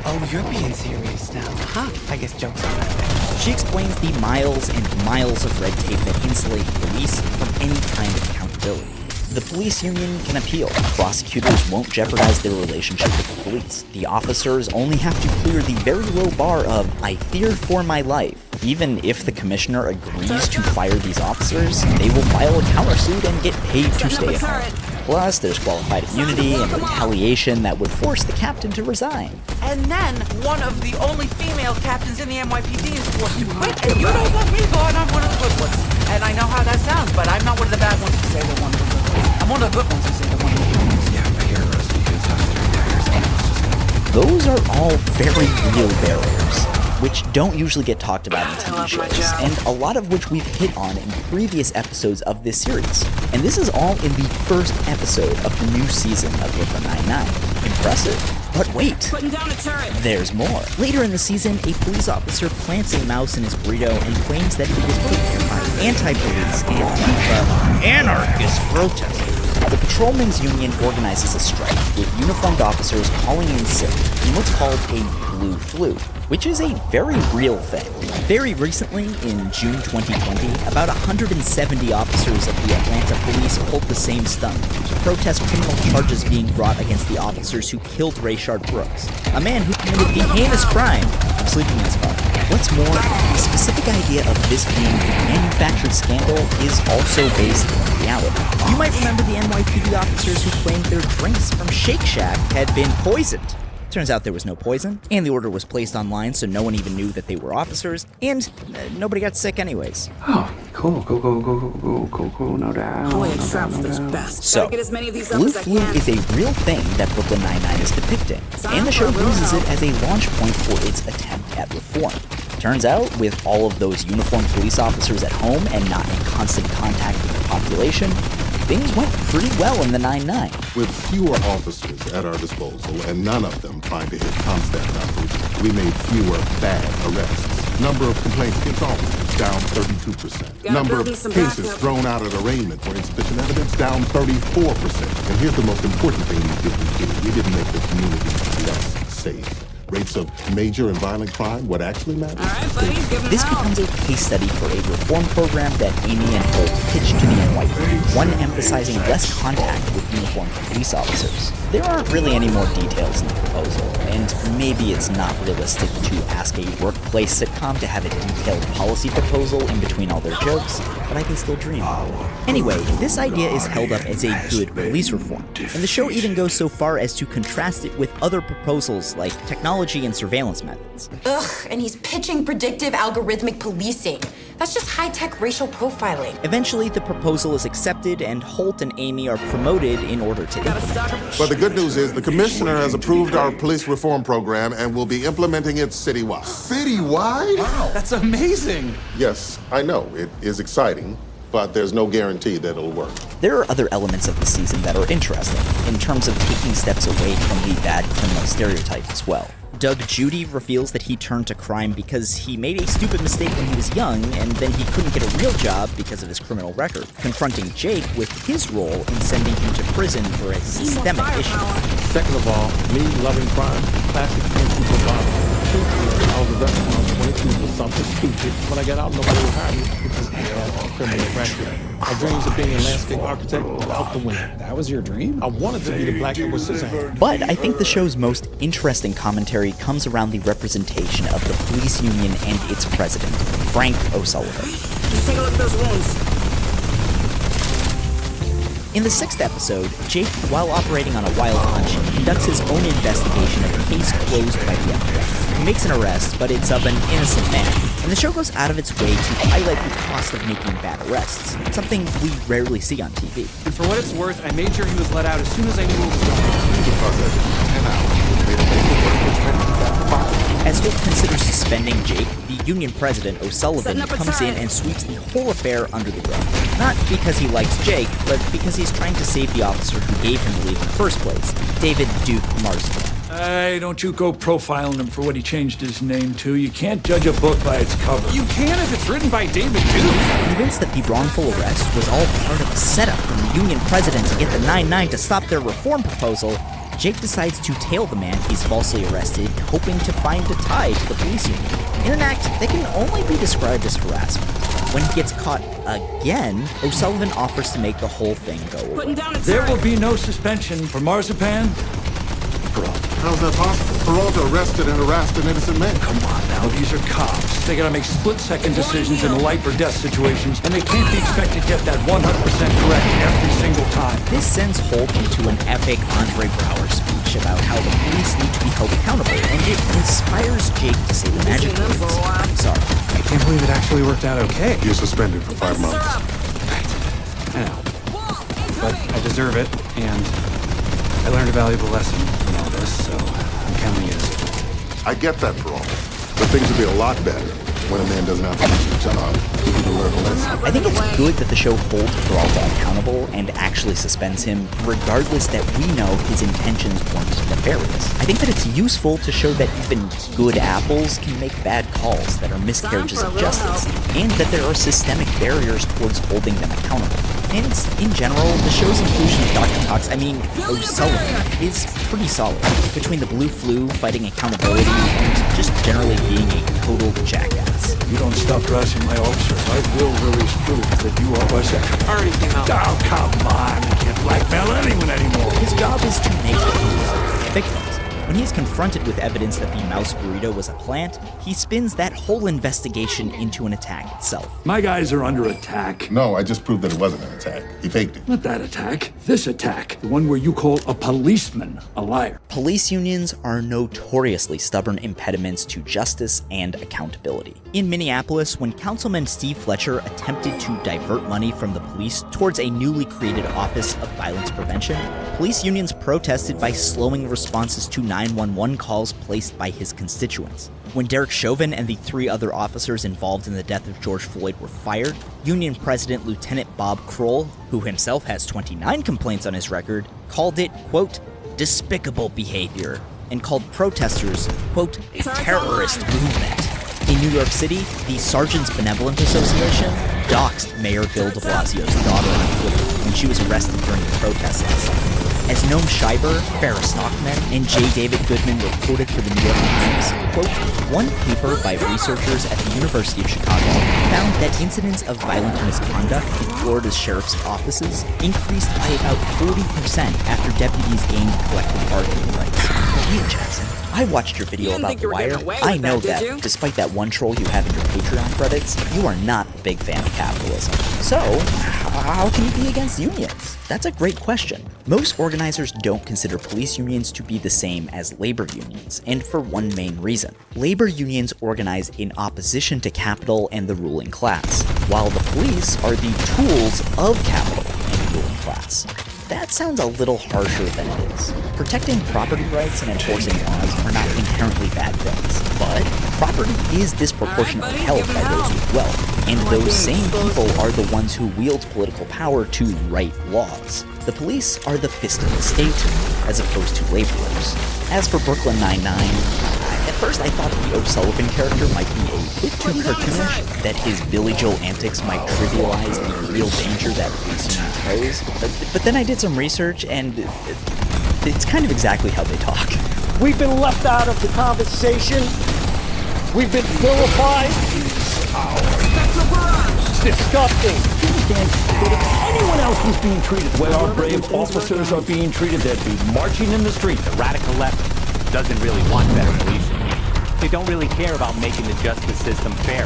Oh, you're being serious now, huh? I guess joke's on that. She explains the miles and miles of red tape that insulate police from any kind of accountability. The police union can appeal. Prosecutors won't jeopardize their relationship with the police. The officers only have to clear the very low bar of, I fear for my life. Even if the commissioner agrees to fire these officers, they will file a countersuit and get paid to stay at home. Plus, there's qualified immunity and retaliation that would force the captain to resign. And then, one of the only female captains in the NYPD is forced to quit, and you don't want me going on one of the good ones. And I know how that sounds, but I'm not one of the bad ones to say they're one of the good ones. I'm one of the good ones to say they're one of the good ones. Yeah, but you're Rusty. You can talk 3 tires. Those are all very real barriers, which don't usually get talked about in TV shows, and a lot of which we've hit on in previous episodes of this series. And this is all in the first episode of the new season of Brooklyn Nine-Nine. Impressive. But wait, there's more. Later in the season, a police officer plants a mouse in his burrito and claims that he was put here by anti-police and anarchist protesters. The patrolmen's union organizes a strike, with uniformed officers calling in sick in what's called a blue flu, which is a very real thing. Very recently, in June 2020, about 170 officers of the Atlanta police pulled the same stunt to protest criminal charges being brought against the officers who killed Rayshard Brooks, a man who committed the heinous crime of sleeping in his car. What's more, the specific idea of this being a manufactured scandal is also based in reality. You might remember the NYPD officers who claimed their drinks from Shake Shack had been poisoned. Turns out there was no poison, and the order was placed online so no one even knew that they were officers, and nobody got sick anyways. Oh, cool, no doubt. Boy, it sounds there's best. So, blue flu is a real thing that Brooklyn Nine-Nine is depicting, and the show uses it as a launch point for its attempt at reform. Turns out, with all of those uniformed police officers at home and not in constant contact with the population, things went pretty well in the 9-9. With fewer officers at our disposal and none of them trying to hit ComStat numbers, we made fewer bad arrests. Number of complaints against officers down 32%. Number of cases thrown out of arraignment for insufficient evidence down 34%. And here's the most important thing we didn't do. We didn't make the community less safe. Rates of major and violent crime, what actually matters. This becomes a case study for a reform program that Amy and Holt pitched to the NYPD, one emphasizing less contact with uniformed police officers. There aren't really any more details in the proposal, and maybe it's not realistic to ask a workplace sitcom to have a detailed policy proposal in between all their jokes, but I can still dream. Anyway, this idea is held up as a good police reform, and the show even goes so far as to contrast it with other proposals like technology and surveillance methods. Ugh, and he's pitching predictive algorithmic policing. That's just high-tech racial profiling. Eventually, the proposal is accepted, and Holt and Amy are promoted in order to implement it. But the good news is the commissioner has approved our police reform program and will be implementing it citywide. Citywide? Wow, that's amazing. Yes, I know. It is exciting, but there's no guarantee that it'll work. There are other elements of the season that are interesting, in terms of taking steps away from the bad criminal stereotype as well. Doug Judy reveals that he turned to crime because he made a stupid mistake when he was young, and then he couldn't get a real job because of his criminal record, confronting Jake with his role in sending him to prison for a systemic issue. Second of all, me loving crime, classic principle of truthfully, I was arrested when I was 22 for something stupid. When I got out, nobody would hire me because I had a criminal record. My dreams of being a landscape architect was out the window. That was your dream? I wanted to be the Black Edward Scissorhands. But I think the show's most interesting commentary comes around the representation of the police union and its president, Frank O'Sullivan. Just take a look at those wounds. In the 6th episode, Jake, while operating on a wild hunch, conducts his own investigation of a case closed by the FBI. He makes an arrest, but it's of an innocent man, and the show goes out of its way to highlight the cost of making bad arrests, something we rarely see on TV. And for what it's worth, I made sure he was let out as soon as I knew what was going on. As Holt considers suspending Jake, the union president, O'Sullivan, comes in and sweeps the whole affair under the rug. Not because he likes Jake, but because he's trying to save the officer who gave him the leave in the first place, David Duke Marsden. Hey, don't you go profiling him for what he changed his name to. You can't judge a book by its cover. You can if it's written by David Duke. Convinced that the wrongful arrest was all part of a setup from the union president to get the 9-9 to stop their reform proposal, Jake decides to tail the man he's falsely arrested, hoping to find a tie to the police union, in an act that can only be described as harassment. When he gets caught again, O'Sullivan offers to make the whole thing go away. There will be no suspension for Marzipan. How's that possible? Peralta arrested and harassed an innocent man. Come on now, these are cops. They gotta make split-second decisions in life-or-death situations, and they can't be expected to get that 100% correct every single time. This sends Holt into an epic Andre Brower speech about how the police need to be held accountable, and it inspires Jake to say the magic words. I'm sorry. I can't believe it actually worked out okay. You're suspended for 5 months. I know. But I deserve it, and I learned a valuable lesson from all this, so I'm counting it as a win. I get that, Peralta. But things would be a lot better when a man doesn't have to lose his job to learn a lesson. I think it's good that the show holds Peralta accountable and actually suspends him, regardless that we know his intentions weren't nefarious. I think that it's useful to show that even good apples can make bad calls that are miscarriages of justice, and that there are systemic barriers towards holding them accountable. And in general, the show's inclusion of Dr. Cox, O'Sullivan, is pretty solid. Between the blue flu, fighting accountability, and just generally being a total jackass. You don't stop harassing my officers, I will release proof that you are bisexual. Already came out. Oh, come on. You can't blackmail anyone anymore. His job is to make victims. When he's confronted with evidence that the mouse burrito was a plant, he spins that whole investigation into an attack itself. My guys are under attack. No, I just proved that it wasn't an attack. He faked it. Not that attack. This attack. The one where you call a policeman a liar. Police unions are notoriously stubborn impediments to justice and accountability. In Minneapolis, when Councilman Steve Fletcher attempted to divert money from the police towards a newly created Office of Violence Prevention, police unions protested by slowing responses to 911 calls placed by his constituents. When Derek Chauvin and the 3 other officers involved in the death of George Floyd were fired, Union President Lieutenant Bob Kroll, who himself has 29 complaints on his record, called it, quote, despicable behavior, and called protesters, quote, a terrorist movement. In New York City, the Sergeants Benevolent Association doxed Mayor Bill de Blasio's daughter on Twitter when she was arrested during the protests last summer. As Noam Schreiber, Farrah Stockman, and J. David Goodman reported for the New York Times, quote, one paper by researchers at the University of Chicago found that incidents of violent misconduct in Florida's sheriff's offices increased by about 40% after deputies gained collective bargaining rights. Wait, Jackson, I watched your video about The Wire. I know that, despite that one troll you have in your Patreon credits, you are not a big fan of capitalism. So, how can you be against unions? That's a great question. Most organizers don't consider police unions to be the same as labor unions, and for one main reason. Labor unions organize in opposition to capital and the ruling class, while the police are the tools of capital and the ruling class. That sounds a little harsher than it is. Protecting property rights and enforcing laws are not inherently bad things, but property is disproportionately held by those with wealth, and those same people are the ones who wield political power to write laws. The police are the fist of the state, as opposed to laborers. As for Brooklyn Nine-Nine, at first I thought the O'Sullivan character might be a bit too cartoonish, that his Billy Joel antics might trivialize the real danger that police unions pose. But then I did some research, and it's kind of exactly how they talk. We've been left out of the conversation. We've been vilified. It's disgusting. But if anyone else was being treated the way our brave officers are being treated, they'd be marching in the street. The radical left doesn't really want better policing. They don't really care about making the justice system fairer.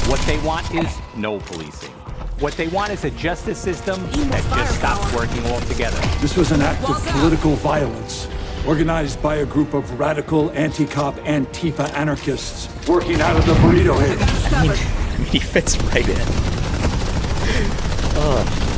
What they want is no policing. What they want is a justice system that just stops working altogether. This was an act of political violence, organized by a group of radical anti-cop Antifa anarchists working out of the burrito head. I mean, he fits right in.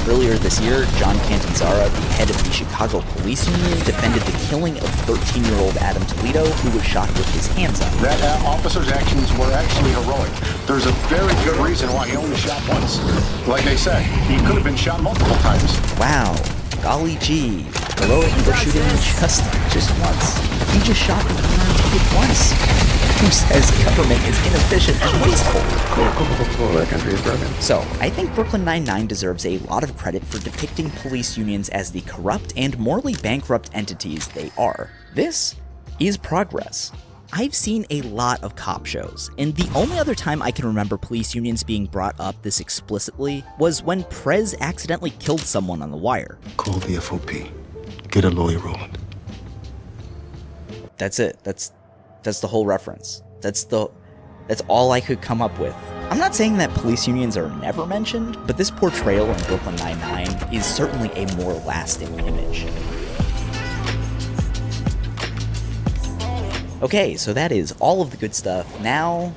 Earlier this year, John Catanzara, the head of the Chicago Police Union, defended the killing of 13-year-old Adam Toledo, who was shot with his hands up. That officer's actions were actually heroic. There's a very good reason why he only shot once. Like they said, he could have been shot multiple times. Wow. Golly gee. Heroic for shooting just once. He just shot the unarmed kid once. Who says government is inefficient and wasteful? Cool. That country is broken. So, I think Brooklyn Nine-Nine deserves a lot of credit for depicting police unions as the corrupt and morally bankrupt entities they are. This is progress. I've seen a lot of cop shows, and the only other time I can remember police unions being brought up this explicitly was when Prez accidentally killed someone on the wire. Call the FOP. Get a lawyer rolling. That's it. That's the whole reference. That's all I could come up with. I'm not saying that police unions are never mentioned, but this portrayal in Brooklyn Nine-Nine is certainly a more lasting image. Okay, so that is all of the good stuff. Now,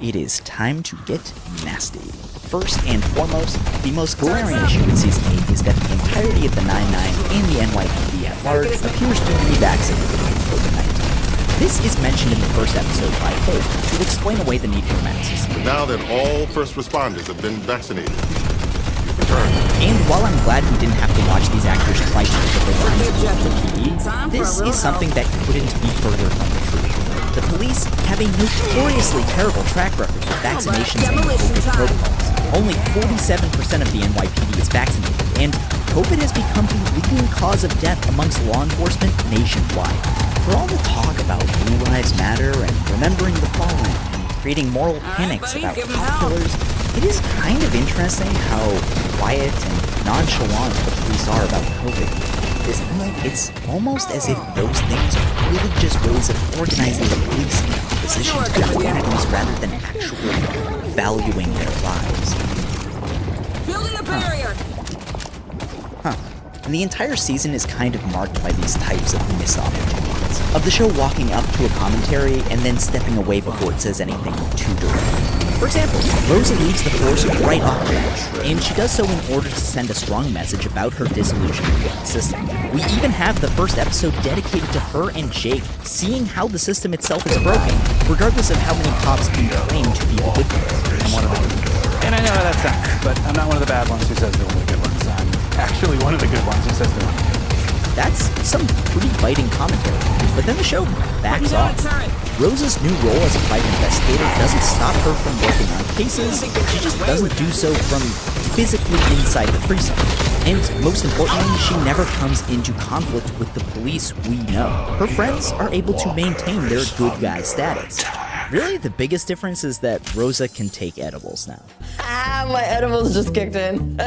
it is time to get nasty. First and foremost, the most glaring issue with Season 8 is that the entirety of the 9-9 and the NYPD at large appears to be vaccinated with COVID-19. This is mentioned in the first episode by Holt to explain away the need for masks. Now that all first responders have been vaccinated, you've returned. And while I'm glad we didn't have to watch these actors try to pick up their lines with the PD, this is something that couldn't be further from the truth. The police have a notoriously terrible track record with vaccinations and COVID protocols. Only 47% of the NYPD is vaccinated, and COVID has become the leading cause of death amongst law enforcement nationwide. For all the talk about Blue Lives Matter and remembering the fallen and creating moral panics about cop killers, it is kind of interesting how quiet and nonchalant the police are about COVID. It's almost as if those things are really just ways of organizing the police in opposition to their communities rather than actually valuing their lives. Building a barrier. And the entire season is kind of marked by these types of missed opportunities. Of the show walking up to a commentary and then stepping away before it says anything too direct. For example, Rosa leaves the Force right off the bat, and she does so in order to send a strong message about her disillusionment with the system. We even have the first episode dedicated to her and Jake seeing how the system itself is broken, regardless of how many cops can claim to be the good ones. I'm one of them. And I know how that sounds, but I'm not one of the bad ones who says they're one of the good ones. I'm actually one of the good ones who says they're one of the good ones. That's some pretty biting commentary, but then the show backs off. Rosa's new role as a private investigator doesn't stop her from working on cases, she just doesn't do so from physically inside the precinct. And most importantly, she never comes into conflict with the police we know. Her friends are able to maintain their good guy status. Really, the biggest difference is that Rosa can take edibles now. My edibles just kicked in.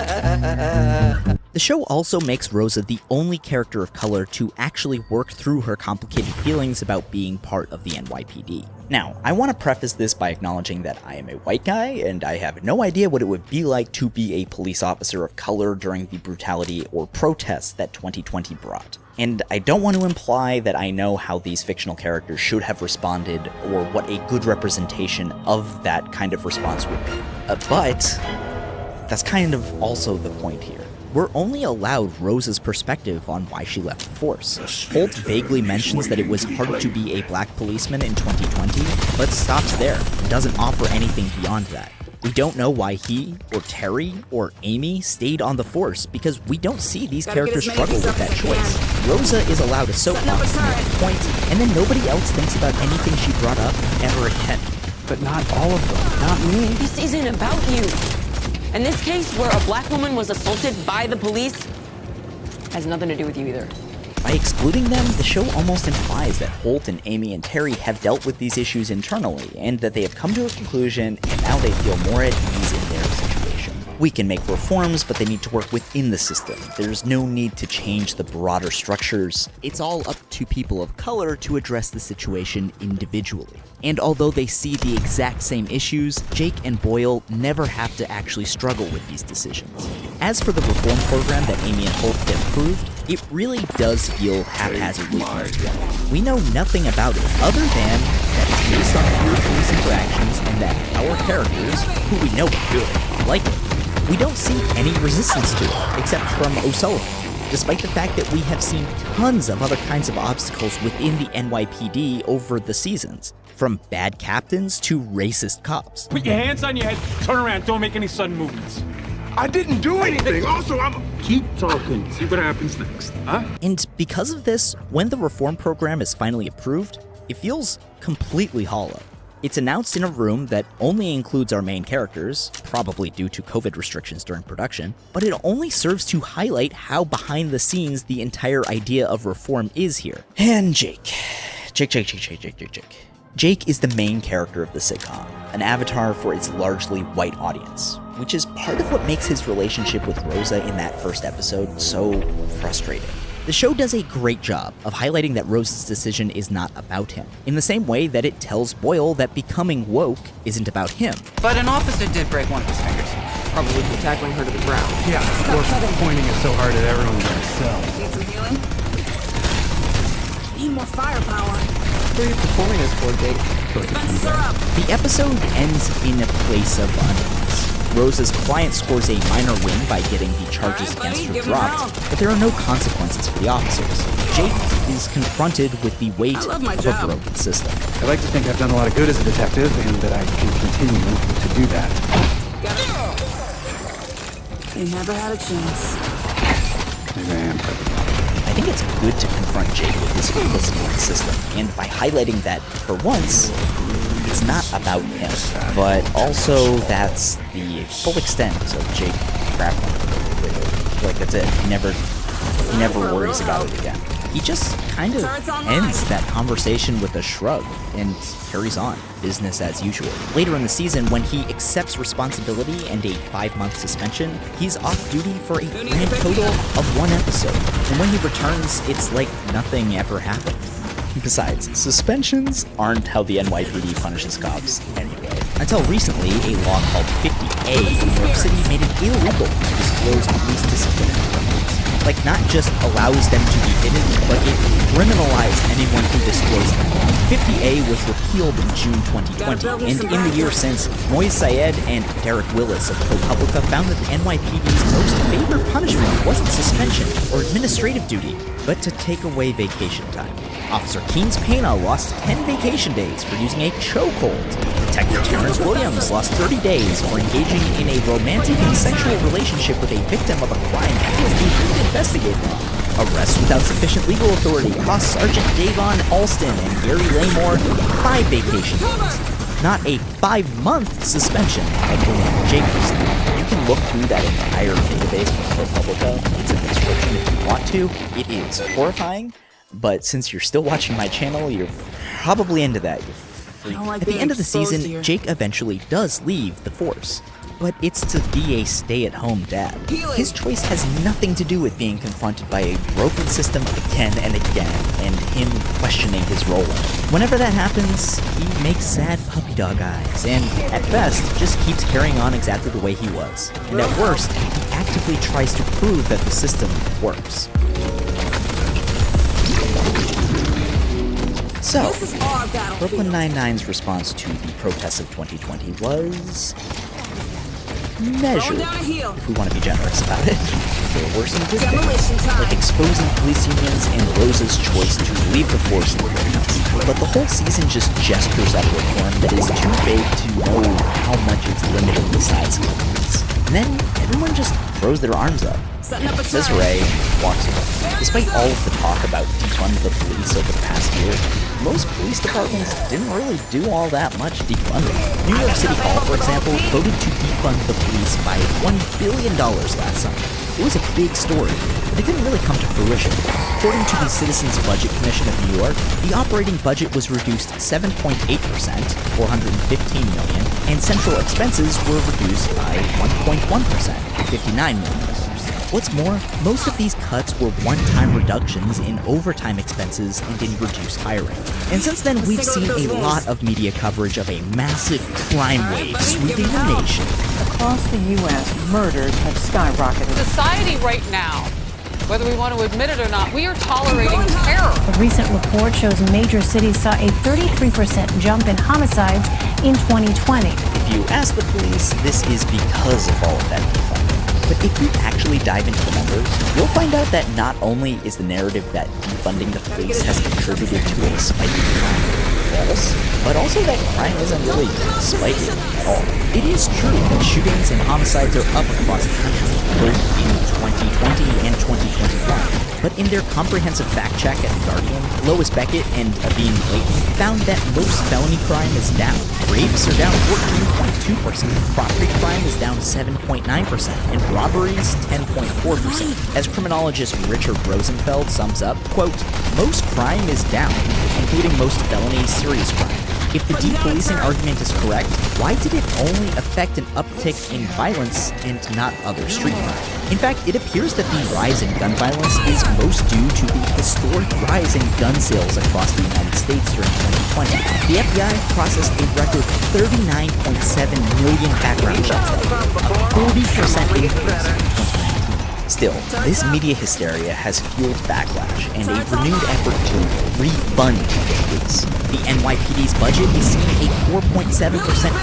The show also makes Rosa the only character of color to actually work through her complicated feelings about being part of the NYPD. Now, I want to preface this by acknowledging that I am a white guy, and I have no idea what it would be like to be a police officer of color during the brutality or protests that 2020 brought. And I don't want to imply that I know how these fictional characters should have responded or what a good representation of that kind of response would be. But that's kind of also the point here. We're only allowed Rosa's perspective on why she left the force. Holt vaguely mentions that it was hard to be a black policeman in 2020, but stops there and doesn't offer anything beyond that. We don't know why he, or Terry, or Amy stayed on the force because we don't see these characters struggle with that choice. Rosa is allowed a soapbox to make a point, and then nobody else thinks about anything she brought up ever again. But not all of them, not me. This isn't about you. And this case where a black woman was assaulted by the police has nothing to do with you either. By excluding them, the show almost implies that Holt and Amy and Terry have dealt with these issues internally, and that they have come to a conclusion, and now they feel more at ease in their situation. We can make reforms, but they need to work within the system. There's no need to change the broader structures. It's all up to people of color to address the situation individually. And although they see the exact same issues, Jake and Boyle never have to actually struggle with these decisions. As for the reform program that Amy and Holt get approved, it really does feel haphazardly put together. We know nothing about it other than that it's based on real police interactions and that our characters, who we know are good, like it. We don't see any resistance to it, except from O'Sullivan, despite the fact that we have seen tons of other kinds of obstacles within the NYPD over the seasons, from bad captains to racist cops. Put your hands on your head, turn around, don't make any sudden movements. I didn't do anything. Also, Keep talking, see what happens next, huh? And because of this, when the reform program is finally approved, it feels completely hollow. It's announced in a room that only includes our main characters, probably due to COVID restrictions during production, but it only serves to highlight how behind the scenes the entire idea of reform is here. And Jake. Jake is the main character of the sitcom, an avatar for its largely white audience, which is part of what makes his relationship with Rosa in that first episode so frustrating. The show does a great job of highlighting that Rose's decision is not about him, in the same way that it tells Boyle that becoming woke isn't about him. But an officer did break one of his fingers. Probably for tackling her to the ground. Yeah, or pointing it so hard at everyone in the cell. Need some healing? Need more firepower. Who are you performing this for, Jake? Defenses are up. The episode ends in a place of unease. Rosa's client scores a minor win by getting the charges against her dropped, but there are no consequences for the officers. Jake is confronted with the weight of a broken system. I like to think I've done a lot of good as a detective, and that I can continue to do that. You never had a chance. Maybe I am. I think it's good to confront Jake with his complicity in the system, and by highlighting that, for once, it's not about him, but also that's the full extent of Jake grappling. Like, that's it. He never worries about it again. He just kind of ends that conversation with a shrug and carries on, business as usual. Later in the season, when he accepts responsibility and a 5-month suspension, he's off duty for a grand total of 1 episode. And when he returns, it's like nothing ever happened. Besides, suspensions aren't how the NYPD punishes cops anyway. Until recently, a law called 50A in New York City made it illegal to disclose police disciplinary criminals. Like, not just allows them to be hidden, but it criminalized anyone who disclosed them. 50A was repealed in June 2020, and in the year since, Moise Syed and Derek Willis of ProPublica found that the NYPD's most favorite punishment wasn't suspension or administrative duty, but to take away vacation time. Officer Keen's Pena lost 10 vacation days for using a chokehold. Detective Terrence Williams lost 30 days for engaging in a romantic and sexual relationship with a victim of a crime he was being investigated on. Arrest without sufficient legal authority cost Sergeant Davon Alston and Gary Laymore 5 vacation days. Not a 5-month suspension like the one Jake received. You can look through that entire database from ProPublica. It's in the description if you want to. It is horrifying, but since you're still watching my channel, you're probably into that. At the end of the season, Jake eventually does leave the force, but it's to be a stay-at-home dad. His choice has nothing to do with being confronted by a broken system again and again, and him questioning his role in it. Whenever that happens, he makes sad puppy dog eyes, and at best, just keeps carrying on exactly the way he was. And at worst, he actively tries to prove that the system works. So, Brooklyn Nine-Nine's response to the protests of 2020 was measured, if we want to be generous about it. There were some good things, like exposing police unions and Rosa's choice to leave the force in the courthouse. But the whole season just gestures at a reform that is too vague to know how much it's limiting the size of the police. And then everyone just throws their arms up. Says Ray, walks away. Despite all of the talk about defund the police over the past year, most police departments didn't really do all that much defunding. New York City Hall, for example, voted to defund the police by $1 billion last summer. It was a big story, but it didn't really come to fruition. According to the Citizens Budget Commission of New York, the operating budget was reduced 7.8%, $415 million, and central expenses were reduced by 1.1%, $59 million. What's more, most of these cuts were one-time reductions in overtime expenses and in reduced hiring. And since then, we've seen a lot of media coverage of a massive crime wave sweeping the nation. Across the U.S., murders have skyrocketed. Society right now, whether we want to admit it or not, we are tolerating terror. A recent report shows major cities saw a 33% jump in homicides in 2020. If you ask the police, this is because of all of that defunding. But if you actually dive into the numbers, you'll find out that not only is the narrative that defunding the police has contributed to a spike in crime false, but also that crime isn't really spiking at all. It is true that shootings and homicides are up across the country, both in 2020 and 2021. But in their comprehensive fact check at The Guardian, Lois Beckett and Aveen Clayton found that most felony crime is down. Rapes are down 14.2%, property crime is down 7.9%, and robberies 10.4%. As criminologist Richard Rosenfeld sums up, quote, most crime is down, including most felony serious crime. If the depolicing argument is correct, why did it only affect an uptick in violence and not other street crime? In fact, it appears that the rise in gun violence is most due to the historic rise in gun sales across the United States during 2020. The FBI processed a record 39.7 million background checks that year, a 40% increase in 2019. Still, this media hysteria has fueled backlash and a renewed effort to refund the police. The NYPD's budget is seeing a 4.7%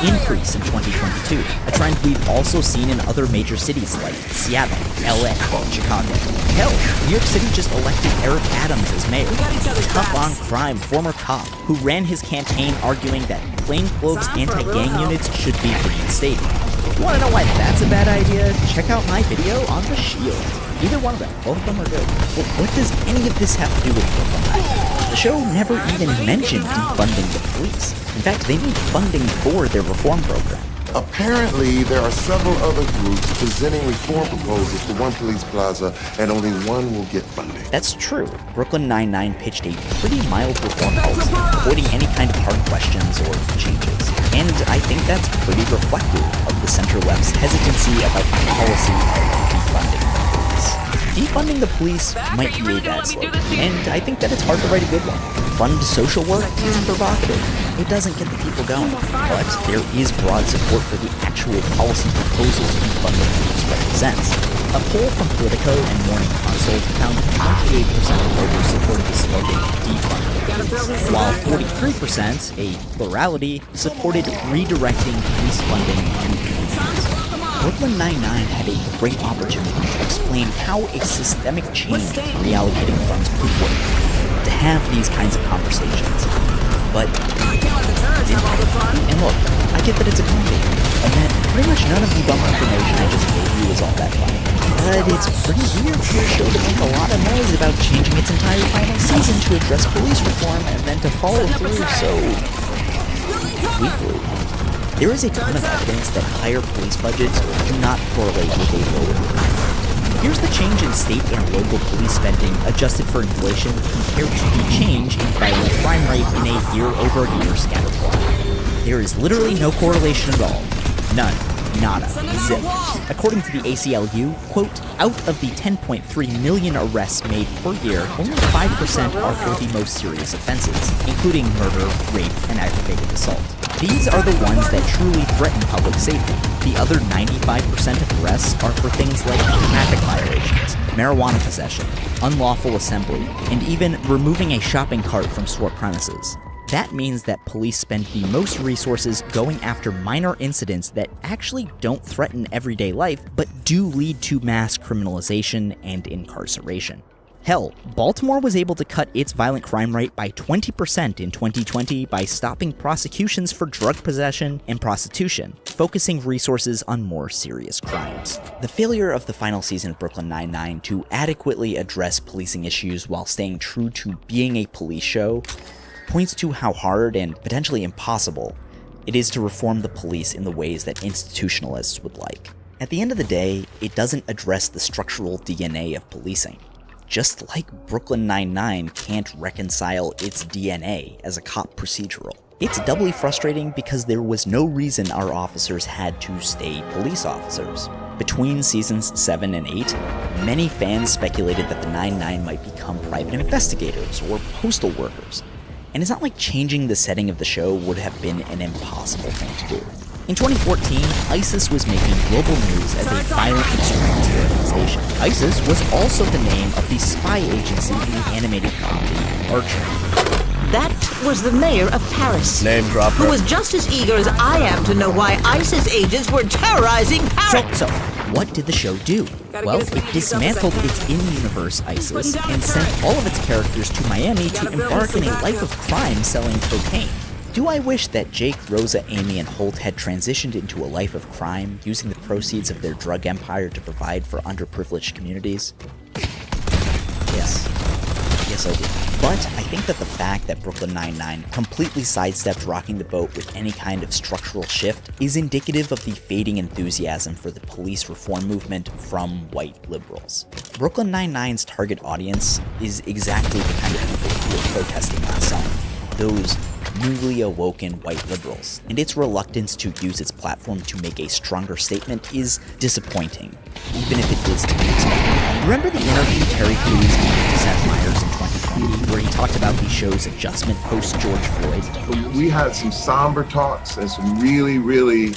increase in 2022, a trend we've also seen in other major cities like Seattle, LA, Chicago. Hell, New York City just elected Eric Adams as mayor, a tough-on-crime former cop who ran his campaign arguing that plainclothes anti-gang units should be reinstated. If you want to know why that's a bad idea, check out my video on The Shield. Either one of them, both of them are good. But what does any of this have to do with Brooklyn Nine-Nine? The show never even mentioned defunding the police. In fact, they need funding for their reform program. Apparently, there are several other groups presenting reform proposals for One Police Plaza, and only one will get funding. That's true. Brooklyn Nine-Nine pitched a pretty mild reform policy, avoiding any kind of hard questions or changes. And I think that's pretty reflective of the center-left's hesitancy about the policy of defunding the police. Defunding the police might be a bad slogan, and I think that it's hard to write a good one. Fund social work is provocative. It doesn't get the people going, but there is broad support for the actual policy proposals defunding the police represents. A poll from Politico and Morning Consult found 28% of voters supported the slogan defund the police, while 43%, a plurality, supported redirecting police funding to communities. Brooklyn Nine-Nine had a great opportunity to explain how a systemic change in reallocating funds could work, to have these kinds of conversations. But didn't. And look, I get that it's a comedy, and that pretty much none of the bump information I just gave you is all that funny. But it's pretty weird for a show to make a lot of noise about changing its entire final season to address police reform and then to follow through so weakly. There is a ton of evidence that higher police budgets do not correlate with a lower crime rate. Here's the change in state and local police spending adjusted for inflation compared to the change in violent crime rate in a year-over-year scatter plot. There is literally no correlation at all. None. Nada. Zip. According to the ACLU, quote, out of the 10.3 million arrests made per year, only 5% are for the most serious offenses, including murder, rape, and aggravated assault. These are the ones that truly threaten public safety. The other 95% of arrests are for things like traffic violations, marijuana possession, unlawful assembly, and even removing a shopping cart from store premises. That means that police spend the most resources going after minor incidents that actually don't threaten everyday life, but do lead to mass criminalization and incarceration. Hell, Baltimore was able to cut its violent crime rate by 20% in 2020 by stopping prosecutions for drug possession and prostitution, focusing resources on more serious crimes. The failure of the final season of Brooklyn Nine-Nine to adequately address policing issues while staying true to being a police show points to how hard and potentially impossible it is to reform the police in the ways that institutionalists would like. At the end of the day, it doesn't address the structural DNA of policing. Just like Brooklyn Nine-Nine can't reconcile its DNA as a cop procedural. It's doubly frustrating because there was no reason our officers had to stay police officers. Between seasons 7 and 8, many fans speculated that the Nine-Nine might become private investigators or postal workers. And it's not like changing the setting of the show would have been an impossible thing to do. In 2014, ISIS was making global news as a violent extremist organization. ISIS was also the name of the spy agency in the animated comedy Archer. That was the mayor of Paris. Name dropper. Who was just as eager as I am to know why ISIS agents were terrorizing Paris. So, what did the show do? Well, it dismantled its in-universe ISIS and sent all of its characters to Miami to embark in a life of crime selling cocaine. Do I wish that Jake, Rosa, Amy, and Holt had transitioned into a life of crime, using the proceeds of their drug empire to provide for underprivileged communities? Yes. Yes, I do. But I think that the fact that Brooklyn Nine-Nine completely sidestepped rocking the boat with any kind of structural shift is indicative of the fading enthusiasm for the police reform movement from white liberals. Brooklyn Nine-Nine's target audience is exactly the kind of people who were protesting last summer. Those newly awoken white liberals, and its reluctance to use its platform to make a stronger statement is disappointing, even if it is to be expected. Remember the interview Terry Crews gave to Seth Meyers in 2020, where he talked about the show's adjustment post-George Floyd? We had some somber talks and some really, really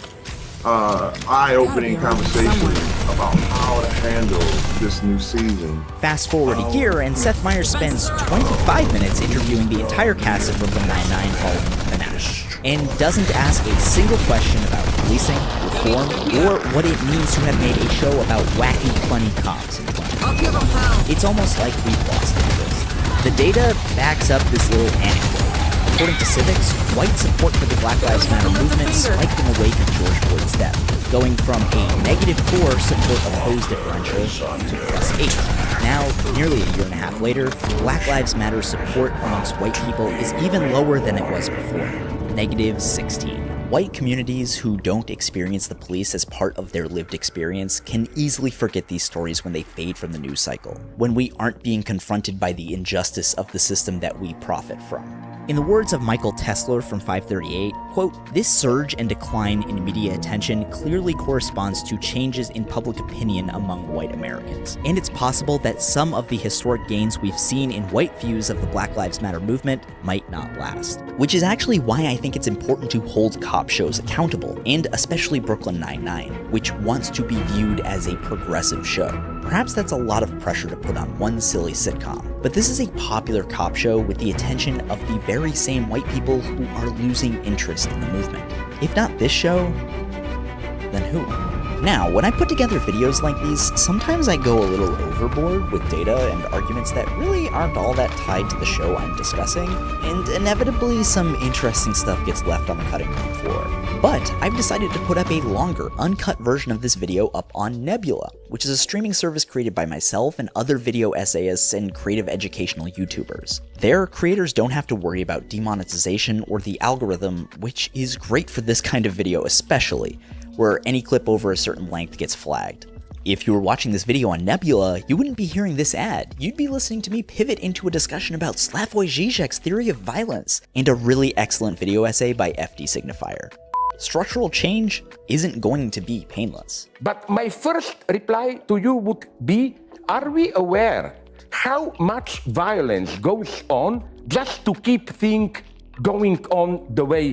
eye-opening conversations about how to handle this new season. Fast forward a year, and Seth Meyers spends 25 minutes interviewing the entire cast of Brooklyn Nine-Nine following the finale, and doesn't ask a single question about policing, reform, or what it means to have made a show about wacky, funny cops in 2020. It's almost like we've lost interest. The data backs up this little anecdote. According to Civics, white support for the Black Lives Matter movement spiked in the wake of George Floyd's death, going from a -4 support opposed differential to +8. Now, nearly a year and a half later, Black Lives Matter support amongst white people is even lower than it was before, -16. White communities who don't experience the police as part of their lived experience can easily forget these stories when they fade from the news cycle, when we aren't being confronted by the injustice of the system that we profit from. In the words of Michael Tesler from 538, quote, "This surge and decline in media attention clearly corresponds to changes in public opinion among white Americans. And it's possible that some of the historic gains we've seen in white views of the Black Lives Matter movement might not last." Which is actually why I think it's important to hold cop shows accountable, and especially Brooklyn Nine-Nine, which wants to be viewed as a progressive show. Perhaps that's a lot of pressure to put on one silly sitcom, but this is a popular cop show with the attention of the very same white people who are losing interest in the movement. If not this show, then who? Now, when I put together videos like these, sometimes I go a little overboard with data and arguments that really aren't all that tied to the show I'm discussing, and inevitably some interesting stuff gets left on the cutting room floor. But I've decided to put up a longer, uncut version of this video up on Nebula, which is a streaming service created by myself and other video essayists and creative educational YouTubers. There, creators don't have to worry about demonetization or the algorithm, which is great for this kind of video especially, where any clip over a certain length gets flagged. If you were watching this video on Nebula, you wouldn't be hearing this ad. You'd be listening to me pivot into a discussion about Slavoj Žižek's theory of violence, and a really excellent video essay by FD Signifier. Structural change isn't going to be painless. But my first reply to you would be, are we aware how much violence goes on just to keep things going on the way